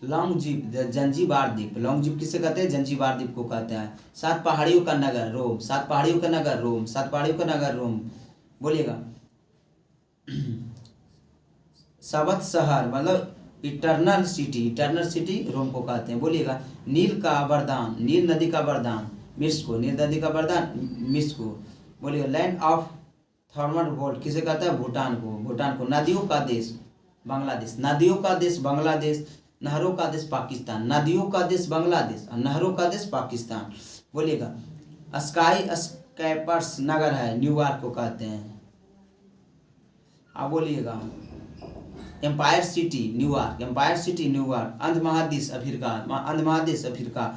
लॉन्गजीव जंजीबार द्वीप, लॉन्गजीव किसे कहते हैं? जंजीबार द्वीप को कहते हैं। 7 पहाड़ियों का नगर रोम, 7 पहाड़ियों का नगर रोम, 7 पहाड़ियों का नगर रोम। बोलिएगा। शबद शहर मतलब इटर्नल सिटी, इटर्नल सिटी रोम को कहते हैं। बोलिएगा। नील का वरदान, नील नदी का वरदान मिस्को, नील नदी का वरदान मिस्को। बोलिएगा। लैंड ऑफ थर्मल वोल्ट किसे कहता है? भूटान को, भूटान को। नदियों का देश बांग्लादेश, नदियों का देश बांग्लादेश, नहरों का देश पाकिस्तान, नदियों का देश बांग्लादेश और नहरों का देश पाकिस्तान। बोलिएगा। स्काई स्कैपर्स नगर है, न्यूयॉर्क को कहते हैं। अब बोलिएगा। Empire city New York, empire city New York. अंध महादेश अफ्रीका, अंध महादेश अफ्रीका।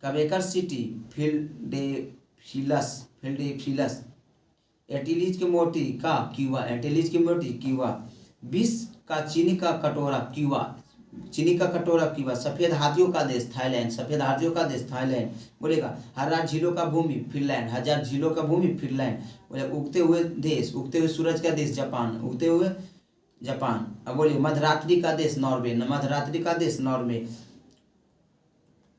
क्वेबेकर सिटी फिलडेल्फियस, फिलडेल्फियस। एंटीलीज की मोटी का क्यूबा, एंटीलीज की मोटी क्यूबा। विश्व का चीनी का कटोरा क्यूबा, चीनी का कटोरा क्यूबा। सफेद हाथियों का देश थाईलैंड, सफेद हाथियों का देश थाईलैंड। बोलेगा। हजार झीलों का भूमि फिनलैंड, हजार झीलों का भूमि फिनलैंड। बोले। उगते हुए देश, उगते हुए सूरज का देश जापान, उगते हुए जापान। अब बोलिए। मध्यरात्रि का देश नॉर्वे, मध्यरात्रि का देश नॉर्वे।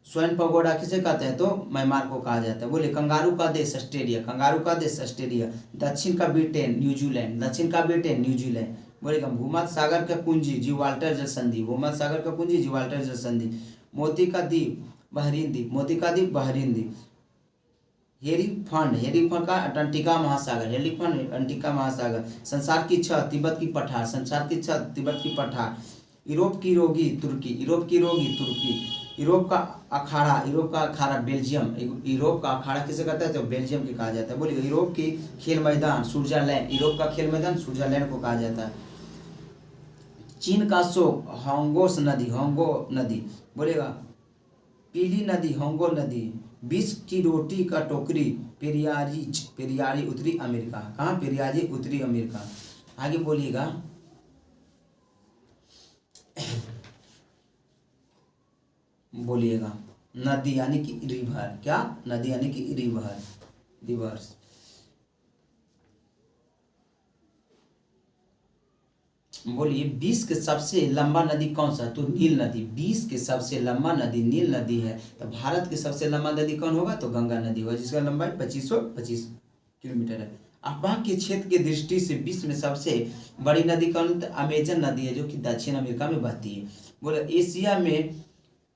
स्वर्ण पगोडा किसे कहते हैं? तो म्यांमार को कहा जाता है। बोले। कंगारू का देश ऑस्ट्रेलिया, कंगारू का देश ऑस्ट्रेलिया। दक्षिण का ब्रिटेन न्यूजीलैंड, दक्षिण का ब्रिटेन न्यूजीलैंड। बोलेगा। भूमध्य सागर का कुंजी जिब्राल्टर जल संधि, भूमध्य सागर का कुंजी जिब्राल्टर जल संधि। मोती का द्वीप बहरीन द्वीप, मोती का द्वीप बहरीन द्वीप। हेरीफंड, हेरीफंड का अंटार्कटिका महासागर, हेरीफंड अंटार्कटिका महासागर। संसार की छत तिब्बत की पठार, संसार की छत तिब्बत की पठार। यूरोप की रोगी तुर्की, यूरोप की रोगी तुर्की। यूरोप का अखाड़ा, यूरोप का अखाड़ा बेल्जियम, यूरोप का अखाड़ा किसे कहता है? तो बेल्जियम की कहा जाता है। बोलिए। यूरोप की खेल मैदान स्विट्जरलैंड, यूरोप का खेल मैदान स्विट्जरलैंड को कहा जाता है। चीन का शोक होंगोस नदी, होंगो नदी। बोलेगा। पीली नदी होंगो नदी। विश्व की रोटी का टोकरी पेरियारिज, पेरियारी उत्तरी अमेरिका। कहाँ? पेरियारी उत्तरी अमेरिका। आगे बोलिएगा। बोलिएगा। नदी यानी कि रिवर, क्या? नदी यानी कि रिवर, रिवर्स। बोलिए। विश्व के सबसे लंबा नदी कौन सा है? तो नील नदी। विश्व के सबसे लंबा नदी नील नदी है। तो भारत की सबसे लंबा नदी कौन होगा? तो गंगा नदी होगा, जिसका लंबाई 2525 किलोमीटर है। अफवाह के क्षेत्र की दृष्टि से विश्व में सबसे बड़ी नदी कौन है? तो अमेजन नदी है, जो कि दक्षिण अमेरिका में बहती है। बोले। एशिया में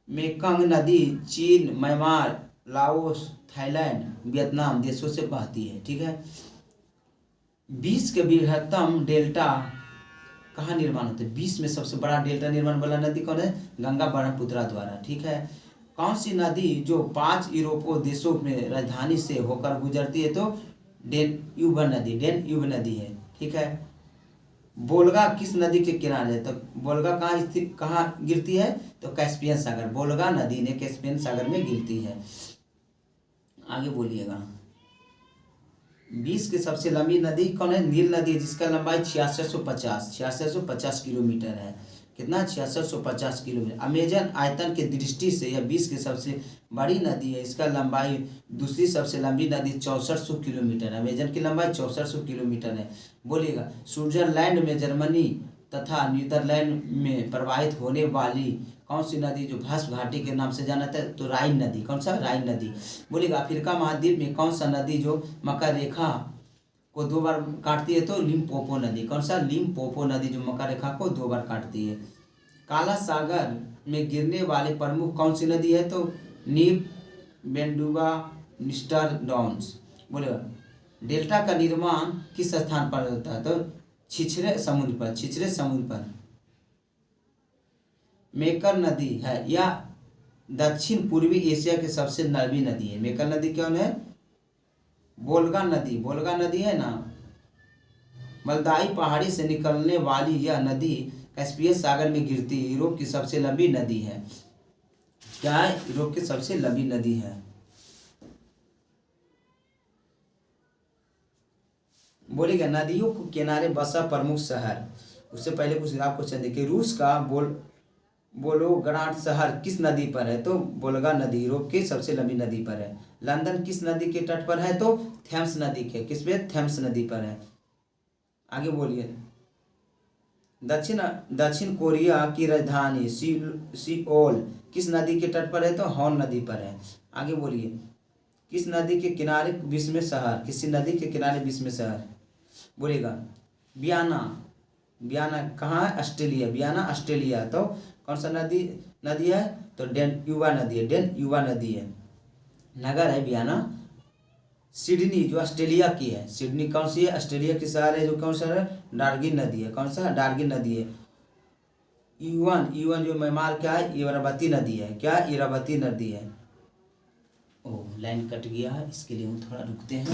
मेकंग नदी चीन, म्यांमार, लाओस, थाईलैंड, वियतनाम देशों से बहती है। ठीक है। विश्व के बृहत्तम डेल्टा कहाँ निर्माण होते हैं? विश्व में सबसे बड़ा डेल्टा निर्माण वाला नदी कौन है? गंगा ब्रह्मपुत्रा द्वारा। ठीक है। कौन सी नदी जो 5 यूरोपीय देशों में राजधानी से होकर गुजरती है? तो डेन्यूब नदी, डेन्यूब नदी है। ठीक है। वोल्गा किस नदी के किनारे है? तो वोल्गा कहाँ स्थित, कहाँ गिरती है? तो कैस्पियन सागर, वोल्गा नदी ने कैस्पियन सागर में गिरती है। आगे बोलिएगा। विश्व की सबसे लंबी नदी कौन है? नील नदी, जिसका लंबाई 6650 किलोमीटर है। कितना? 6650 किलोमीटर। अमेजन आयतन की दृष्टि से यह विश्व की सबसे बड़ी नदी है। इसका लंबाई दूसरी सबसे लंबी नदी 6400 किलोमीटर है। अमेजन की लंबाई 6400 किलोमीटर है। बोलिएगा। स्विट्जरलैंड में, जर्मनी तथा नीदरलैंड में प्रवाहित होने वाली कौन सी नदी जो भस्म घाटी के नाम से जाना था? तो राइन नदी। कौन सा? राइन नदी। बोलिएगा। अफ्रीका महाद्वीप में कौन सा नदी जो मकर रेखा को 2 बार काटती है? तो लिम्पोपो नदी। कौन सा? लिम्पोपो नदी जो मकर रेखा को 2 बार काटती है। काला सागर में गिरने वाले प्रमुख कौन सी नदी है? तो नीब, बेंडुगा, निस्टर, डॉन्स। बोलेगा। डेल्टा का निर्माण किस स्थान पर होता है? तो छिछरे समुद्र पर, छिछरे समुद्र पर। मेकर नदी है या दक्षिण पूर्वी एशिया की सबसे लंबी नदी है। मेकर नदी कौन है? वोल्गा नदी, वोल्गा नदी है ना। मलदाई पहाड़ी से निकलने वाली यह नदी कैस्पियन सागर में गिरती है। यूरोप की सबसे लंबी नदी है। क्या है? यूरोप की सबसे लंबी नदी है। बोलेगा। नदियों के किनारे बसा प्रमुख शहर। उससे पहले कुछ आपको चाहिए कि रूस का वोलोग्राड शहर किस नदी पर है? तो वोल्गा नदी यूरोप की सबसे लंबी नदी पर है। लंदन किस नदी के तट पर है? तो थेम्स नदी के, किस पे? थेम्स नदी पर है। आगे बोलिए। दक्षिण दक्षिण कोरिया की राजधानी सियोल किस नदी के तट पर है? तो हॉन नदी पर है। आगे बोलिए, किस नदी के किनारे विश्व में शहर? किसी नदी के किनारे विश्व में शहर? बोलिएगा वियना। वियना कहाँ है? ऑस्ट्रेलिया। Vienna Australia. तो कौन सा नदी नदी है? तो डेन युवा नदी है। डेन युवा नदी है। नगर है वियना। सिडनी जो ऑस्ट्रेलिया की है, सिडनी कौन सी है? ऑस्ट्रेलिया की शहर है। जो कौन सा है? डार्गिन नदी है। कौन सा? डार्गिन नदी है। युवन, युवन जो म्यांमार क्या है? इरावती नदी है। क्या? इरावती नदी है। ओ लाइन कट गया है, इसके लिए हम थोड़ा रुकते हैं।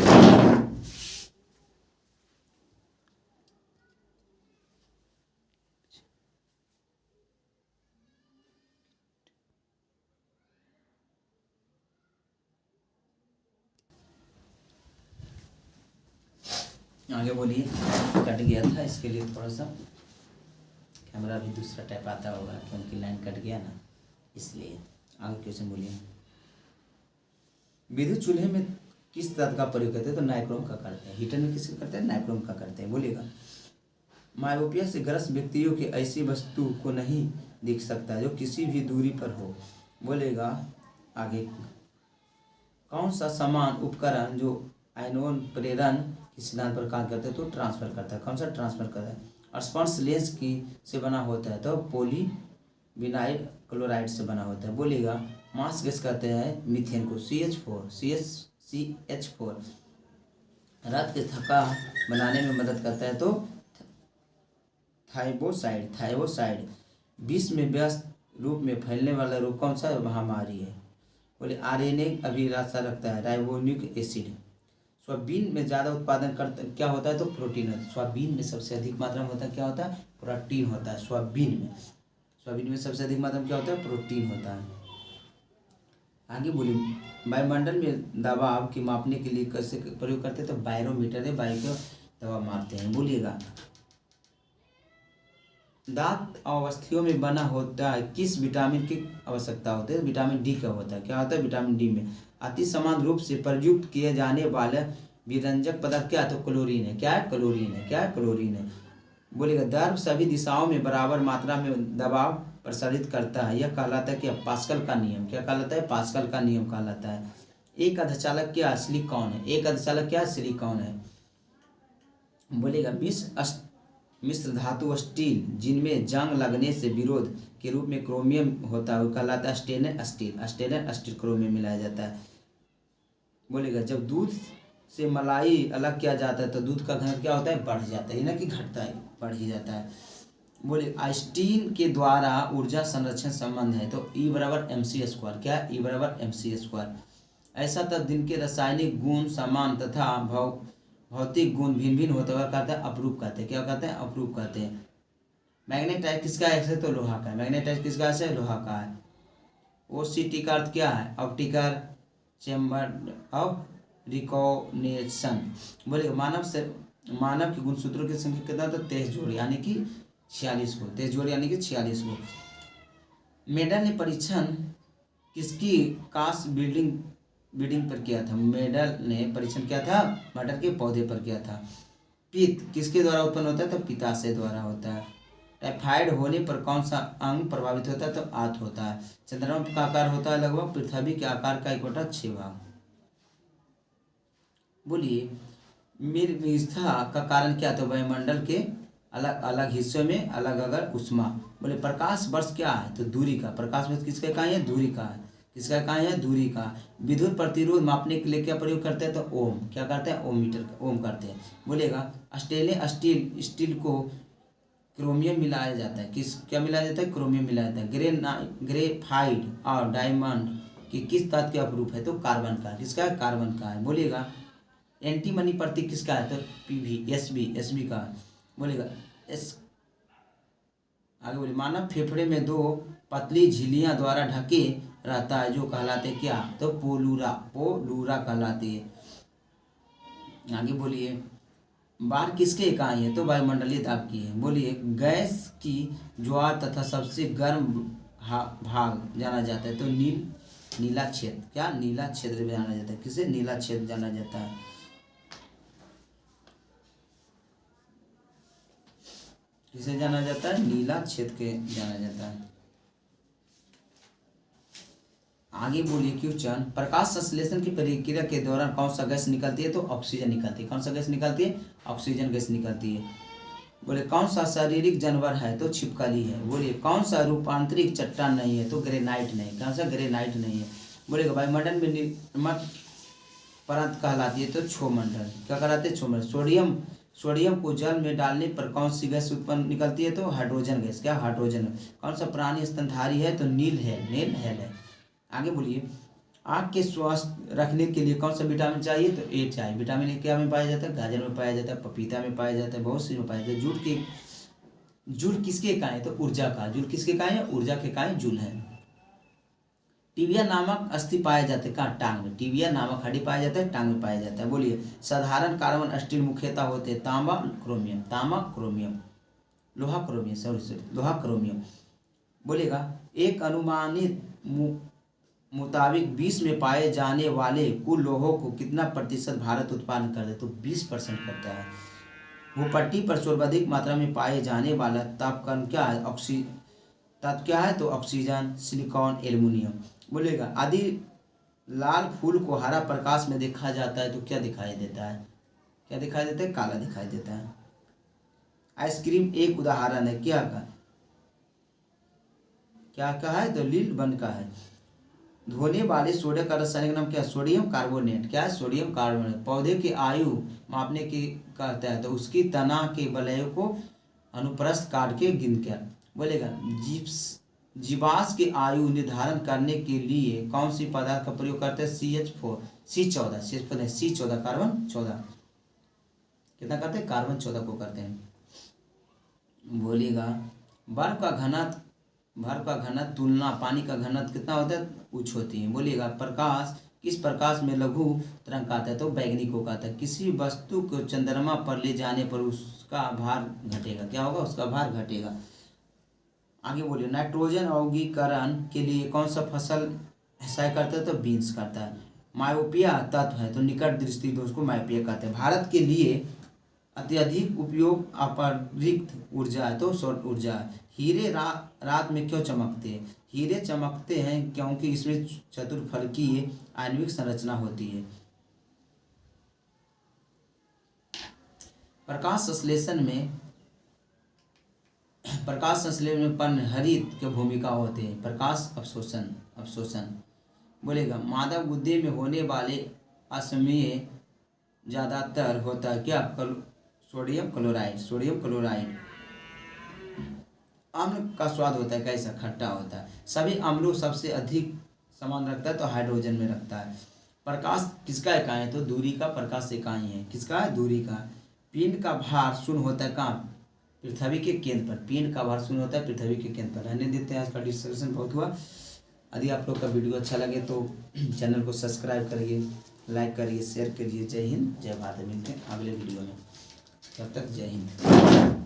आगे बोलिए, कट गया था, इसके लिए थोड़ा सा कैमरा भी दूसरा टाइप आता होगा क्योंकि लाइन कट गया ना, इसलिए। आगे क्वेश्चन बोलिए, विद्युत चूल्हे में किस तत्व का प्रयोग करते हैं? तो नाइक्रोम का करते हैं। हीटर में किसका करते हैं? नाइक्रोम का करते हैं। बोलिएगा मायोपिया से ग्रस्त व्यक्तियों की ऐसी वस्तु को नहीं दिख सकता जो किसी भी दूरी पर हो। बोलेगा आगे, कौन सा समान उपकरण जो आयनोन प्रेरण के सिद्धांत पर कार्य करता है? तो ट्रांसफर करता है। कौन सा? ट्रांसफर करता है। स्पॉन्स लेंस की से बना होता है? तो पॉली विनाइल क्लोराइड से बना होता है। बोलिएगा मास गैस कहते हैं मीथेन को। CH4 रक्त के थक्का बनाने में मदद करता है। तो थाइरोसाइड। विश्व में व्यस्त रूप में फैलने वाला रोग कौन सा महामारी है? बोले RNA अभिलाषा रखता है, राइबोन्यूक्लिक एसिड। सोयाबीन में ज़्यादा उत्पादन करता क्या होता है? तो प्रोटीन होता है। सोयाबीन में सबसे अधिक मात्रा में होता है क्या होता है? प्रोटीन होता है। सोयाबीन में सबसे अधिक मात्रा में क्या होता है? प्रोटीन होता है। आगे बोलिए, वायुमंडल में दबाव की मापने के लिए कैसे प्रयोग करते हैं? तो बैरोमीटर है, वायु को दबाव मापते हैं। बोलिएगा दांत अवस्थियों में बना होता है किस विटामिन की आवश्यकता होती है? विटामिन डी का होता है। क्या होता है? विटामिन डी में अति समान रूप से प्रयुक्त किए जाने वाले विरंजक पदार्थ क्या है? तो क्लोरीन है। क्या है? क्लोरीन है। क्या है? क्लोरीन है। बोलेगा दर्भ सभी दिशाओं में बराबर मात्रा में दबाव प्रसारित करता है। यह कहलाता है क्या? पास्कल का नियम। क्या कहलाता है? पास्कल का नियम कहलाता है। एक अर्धचालक क्या? सिलिकॉन है। एक अर्धचालक क्या? सिलिकॉन है। बोलेगा मिश्र धातु स्टील जिनमें जंग लगने से विरोध के रूप में क्रोमियम होता है वो कहलाता है स्टेनलेस स्टील क्रोमियम मिलाया जाता है। बोलेगा जब दूध से मलाई अलग किया जाता है तो दूध का घनत्व क्या होता है? बढ़ जाता है, ना कि घटता है, बढ़ ही जाता है। बोले आइंस्टीन के द्वारा ऊर्जा संरक्षण संबंध है। तो E = mc²। क्या? E = mc²। ऐसा तब दिन के रासायनिक गुण समान तथा भौतिक गुण भिन्न भिन्न होता हुआ कहते हैं अपरूप कहते हैं। क्या कहते हैं? अपरूप कहते हैं। मैग्नेटाइट किसका है? तो लोहा का है। मैग्नेटाइट किसका है? लोहा का है। OCT का अर्थ क्या है? Optical chamber of recognition. बोले मानव के गुणसूत्रों की संख्या कितना? तो 23 जोड़ यानी कि 46 को। 23 जोड़ यानी कि 46 को। मेडल ने परीक्षण किसकी काश ब्रीडिंग पर किया था? मेडल ने परीक्षण किया था मटर के पौधे पर किया था। पित्त किसके द्वारा उत्पन्न होता है? तो पित्ताशय द्वारा होता है। टाइफाइड होने पर कौन सा अंग प्रभावित होता है? तो आंत होता है। चंद्रमा का आकार होता है लगभग पृथ्वी के आकार का 1/6 भाग। बोलिए मृगीस्था का कारण क्या? तो वायुमंडल के अलग अलग हिस्सों में अलग अलग ऊष्मा। बोले प्रकाश वर्ष क्या है? तो दूरी का। प्रकाश वर्ष किसका इकाई है? दूरी का है। किसका इकाई है? दूरी का। विद्युत प्रतिरोध मापने के लिए क्या प्रयोग करते हैं? तो ओम। क्या करते हैं? ओम मीटर, ओम करते हैं। बोलेगा स्टेनलेस स्टील को क्रोमियम मिलाया जाता है। क्या मिलाया जाता है? क्रोमियम मिलाया जाता है। ग्रेफाइट और डायमंड की किस तत्व के अपरूप है? तो कार्बन का। किसका है? कार्बन का है। बोलिएगा एंटीमनी प्रतीक किसका है? तो PB SB का है। बोलेगा आगे बोले मानव फेफड़े में 2 पतली झिल्लियां द्वारा ढके रहता है जो कहलाते क्या? तो पोलूरा कहलाती है। आगे बोलिए बार किसके इकाई है? तो वायुमंडलीय दाब की है। बोलिए गैस की ज्वार तथा सबसे गर्म भाग जाना जाता है। तो नीला क्षेत्र। क्या? नीला क्षेत्र जाना जाता है। किसे? नीला क्षेत्र जाना जाता है। किसे जाना जाता है? नीला छेद के जाना जाता है। आगे बोलिए क्वेश्चन, प्रकाश संश्लेषण की प्रक्रिया के दौरान कौन सा गैस निकलती है? तो ऑक्सीजन निकलती है। कौन सा गैस निकलती है? ऑक्सीजन गैस निकलती है। बोले कौन सा शारीरिक जानवर है? तो छिपकली है। बोलिए कौन सा रूपांतरिक चट्टान नहीं है? तो ग्रेनाइट नहीं। कौन सा? ग्रेनाइट नहीं है। बोलेगा वायुमंडल में निर्मल परत कहलाती है? तो क्षोमंडल। क्या कहलाते हैं? क्षोमंडल। सोडियम को जल में डालने पर कौन सी गैस उत्पन्न निकलती है? तो हाइड्रोजन गैस। क्या? हाइड्रोजन। कौन सा प्राणी स्तनधारी है? तो नील है। आगे बोलिए, आँख के स्वस्थ रखने के लिए कौन सा विटामिन चाहिए? तो ए चाहिए। विटामिन ए क्या में पाया जाता है? गाजर में पाया जाता है, पपीता में पाया जाता है, बहुत सी में पाया जाता है। जूल किसके इकाई? तो ऊर्जा का। जूल किसके इकाई है? ऊर्जा के इकाई जूल है। टिबिया नामक अस्थि पाया जाता है कहाँ? टांग में। टिबिया नामक हड्डी पाया जाता है, टांग में पाया जाता है। बोलिए साधारण कार्बन स्टील मुख्यतः होते हैं तांबा क्रोमियम, लोहा क्रोमियम। बोलेगा एक अनुमानित मुताबिक 20 में पाए जाने वाले कुल लोहों को कितना प्रतिशत भारत उत्पादन करता है? तो 20% करता है। भूपट्टी पर सर्वाधिक मात्रा में पाए जाने वाला तापकण क्या है? तत्व क्या है? तो ऑक्सीजन, सिलिकॉन, एल्युमिनियम। बोलेगा आदि लाल फूल को हरा प्रकाश में देखा जाता है तो क्या दिखाई देता है? क्या दिखाई देता है? काला दिखाई देता है। आइसक्रीम एक उदाहरण है। क्या कहा है? तो लील बन का है। धोने वाले सोडा का रासायनिक नाम क्या है? Sodium carbonate. क्या है? Sodium carbonate. पौधे की आयु मापने की कहता है तो उसकी तना के वलयों को अनुप्रस्थ काट के गिन कर। बोलेगा जीवाश्म की आयु निर्धारण करने के लिए कौन सी पदार्थ का प्रयोग करते हैं? C14 carbon 14। कितना करते हैं? कार्बन 14 को करते हैं। बोलेगा बर्फ का घनत्व तुलना पानी का घनत्व कितना होता है? उच्च होती है। बोलिएगा किस प्रकाश में लघु तरंग आता है? तो बैगनी को कहता है। किसी वस्तु को चंद्रमा पर ले जाने पर उसका भार घटेगा। क्या होगा? उसका भार घटेगा। आगे बोलिए नाइट्रोजन यौगिकीकरण के लिए कौन सा फसल सहाय करता है? तो बीन्स करता है। मायोपिया तत्व है तो निकट दृष्टि दोष को मायोपिया कहते हैं। भारत के लिए अत्यधिक उपयोग अपरिक्त ऊर्जा है तो सौर ऊर्जा है। हीरे रात में क्यों चमकते हैं? हीरे चमकते हैं क्योंकि इसमें चतुर्फलकीय आणविक संरचना होती है। प्रकाश संश्लेषण में पर्ण-हरित की भूमिका होती है। प्रकाश अवशोषण। बोलेगा मादक गुदे में होने वाले अश्मीय ज्यादातर होता है क्या? Sodium chloride. अम्ल का स्वाद होता है कैसा? खट्टा होता है। सभी अम्लों सबसे अधिक समान रखता है तो हाइड्रोजन में रखता है। प्रकाश किसका इकाई है? तो दूरी का प्रकाश इकाई है। किसका है? दूरी का। पिंड का भार शून्य होता है कहाँ? पृथ्वी के केंद्र पर। पिंड का भार शून्य होता है पृथ्वी के केंद्र पर। रहने देते हैं। आज का डिस्कशन बहुत हुआ। यदि आप लोग का वीडियो अच्छा लगे तो चैनल को सब्सक्राइब करिए, लाइक करिए, शेयर करिए। जय हिंद, जय भारत। मिलते हैं अगले वीडियो में। तब तक जय हिंद।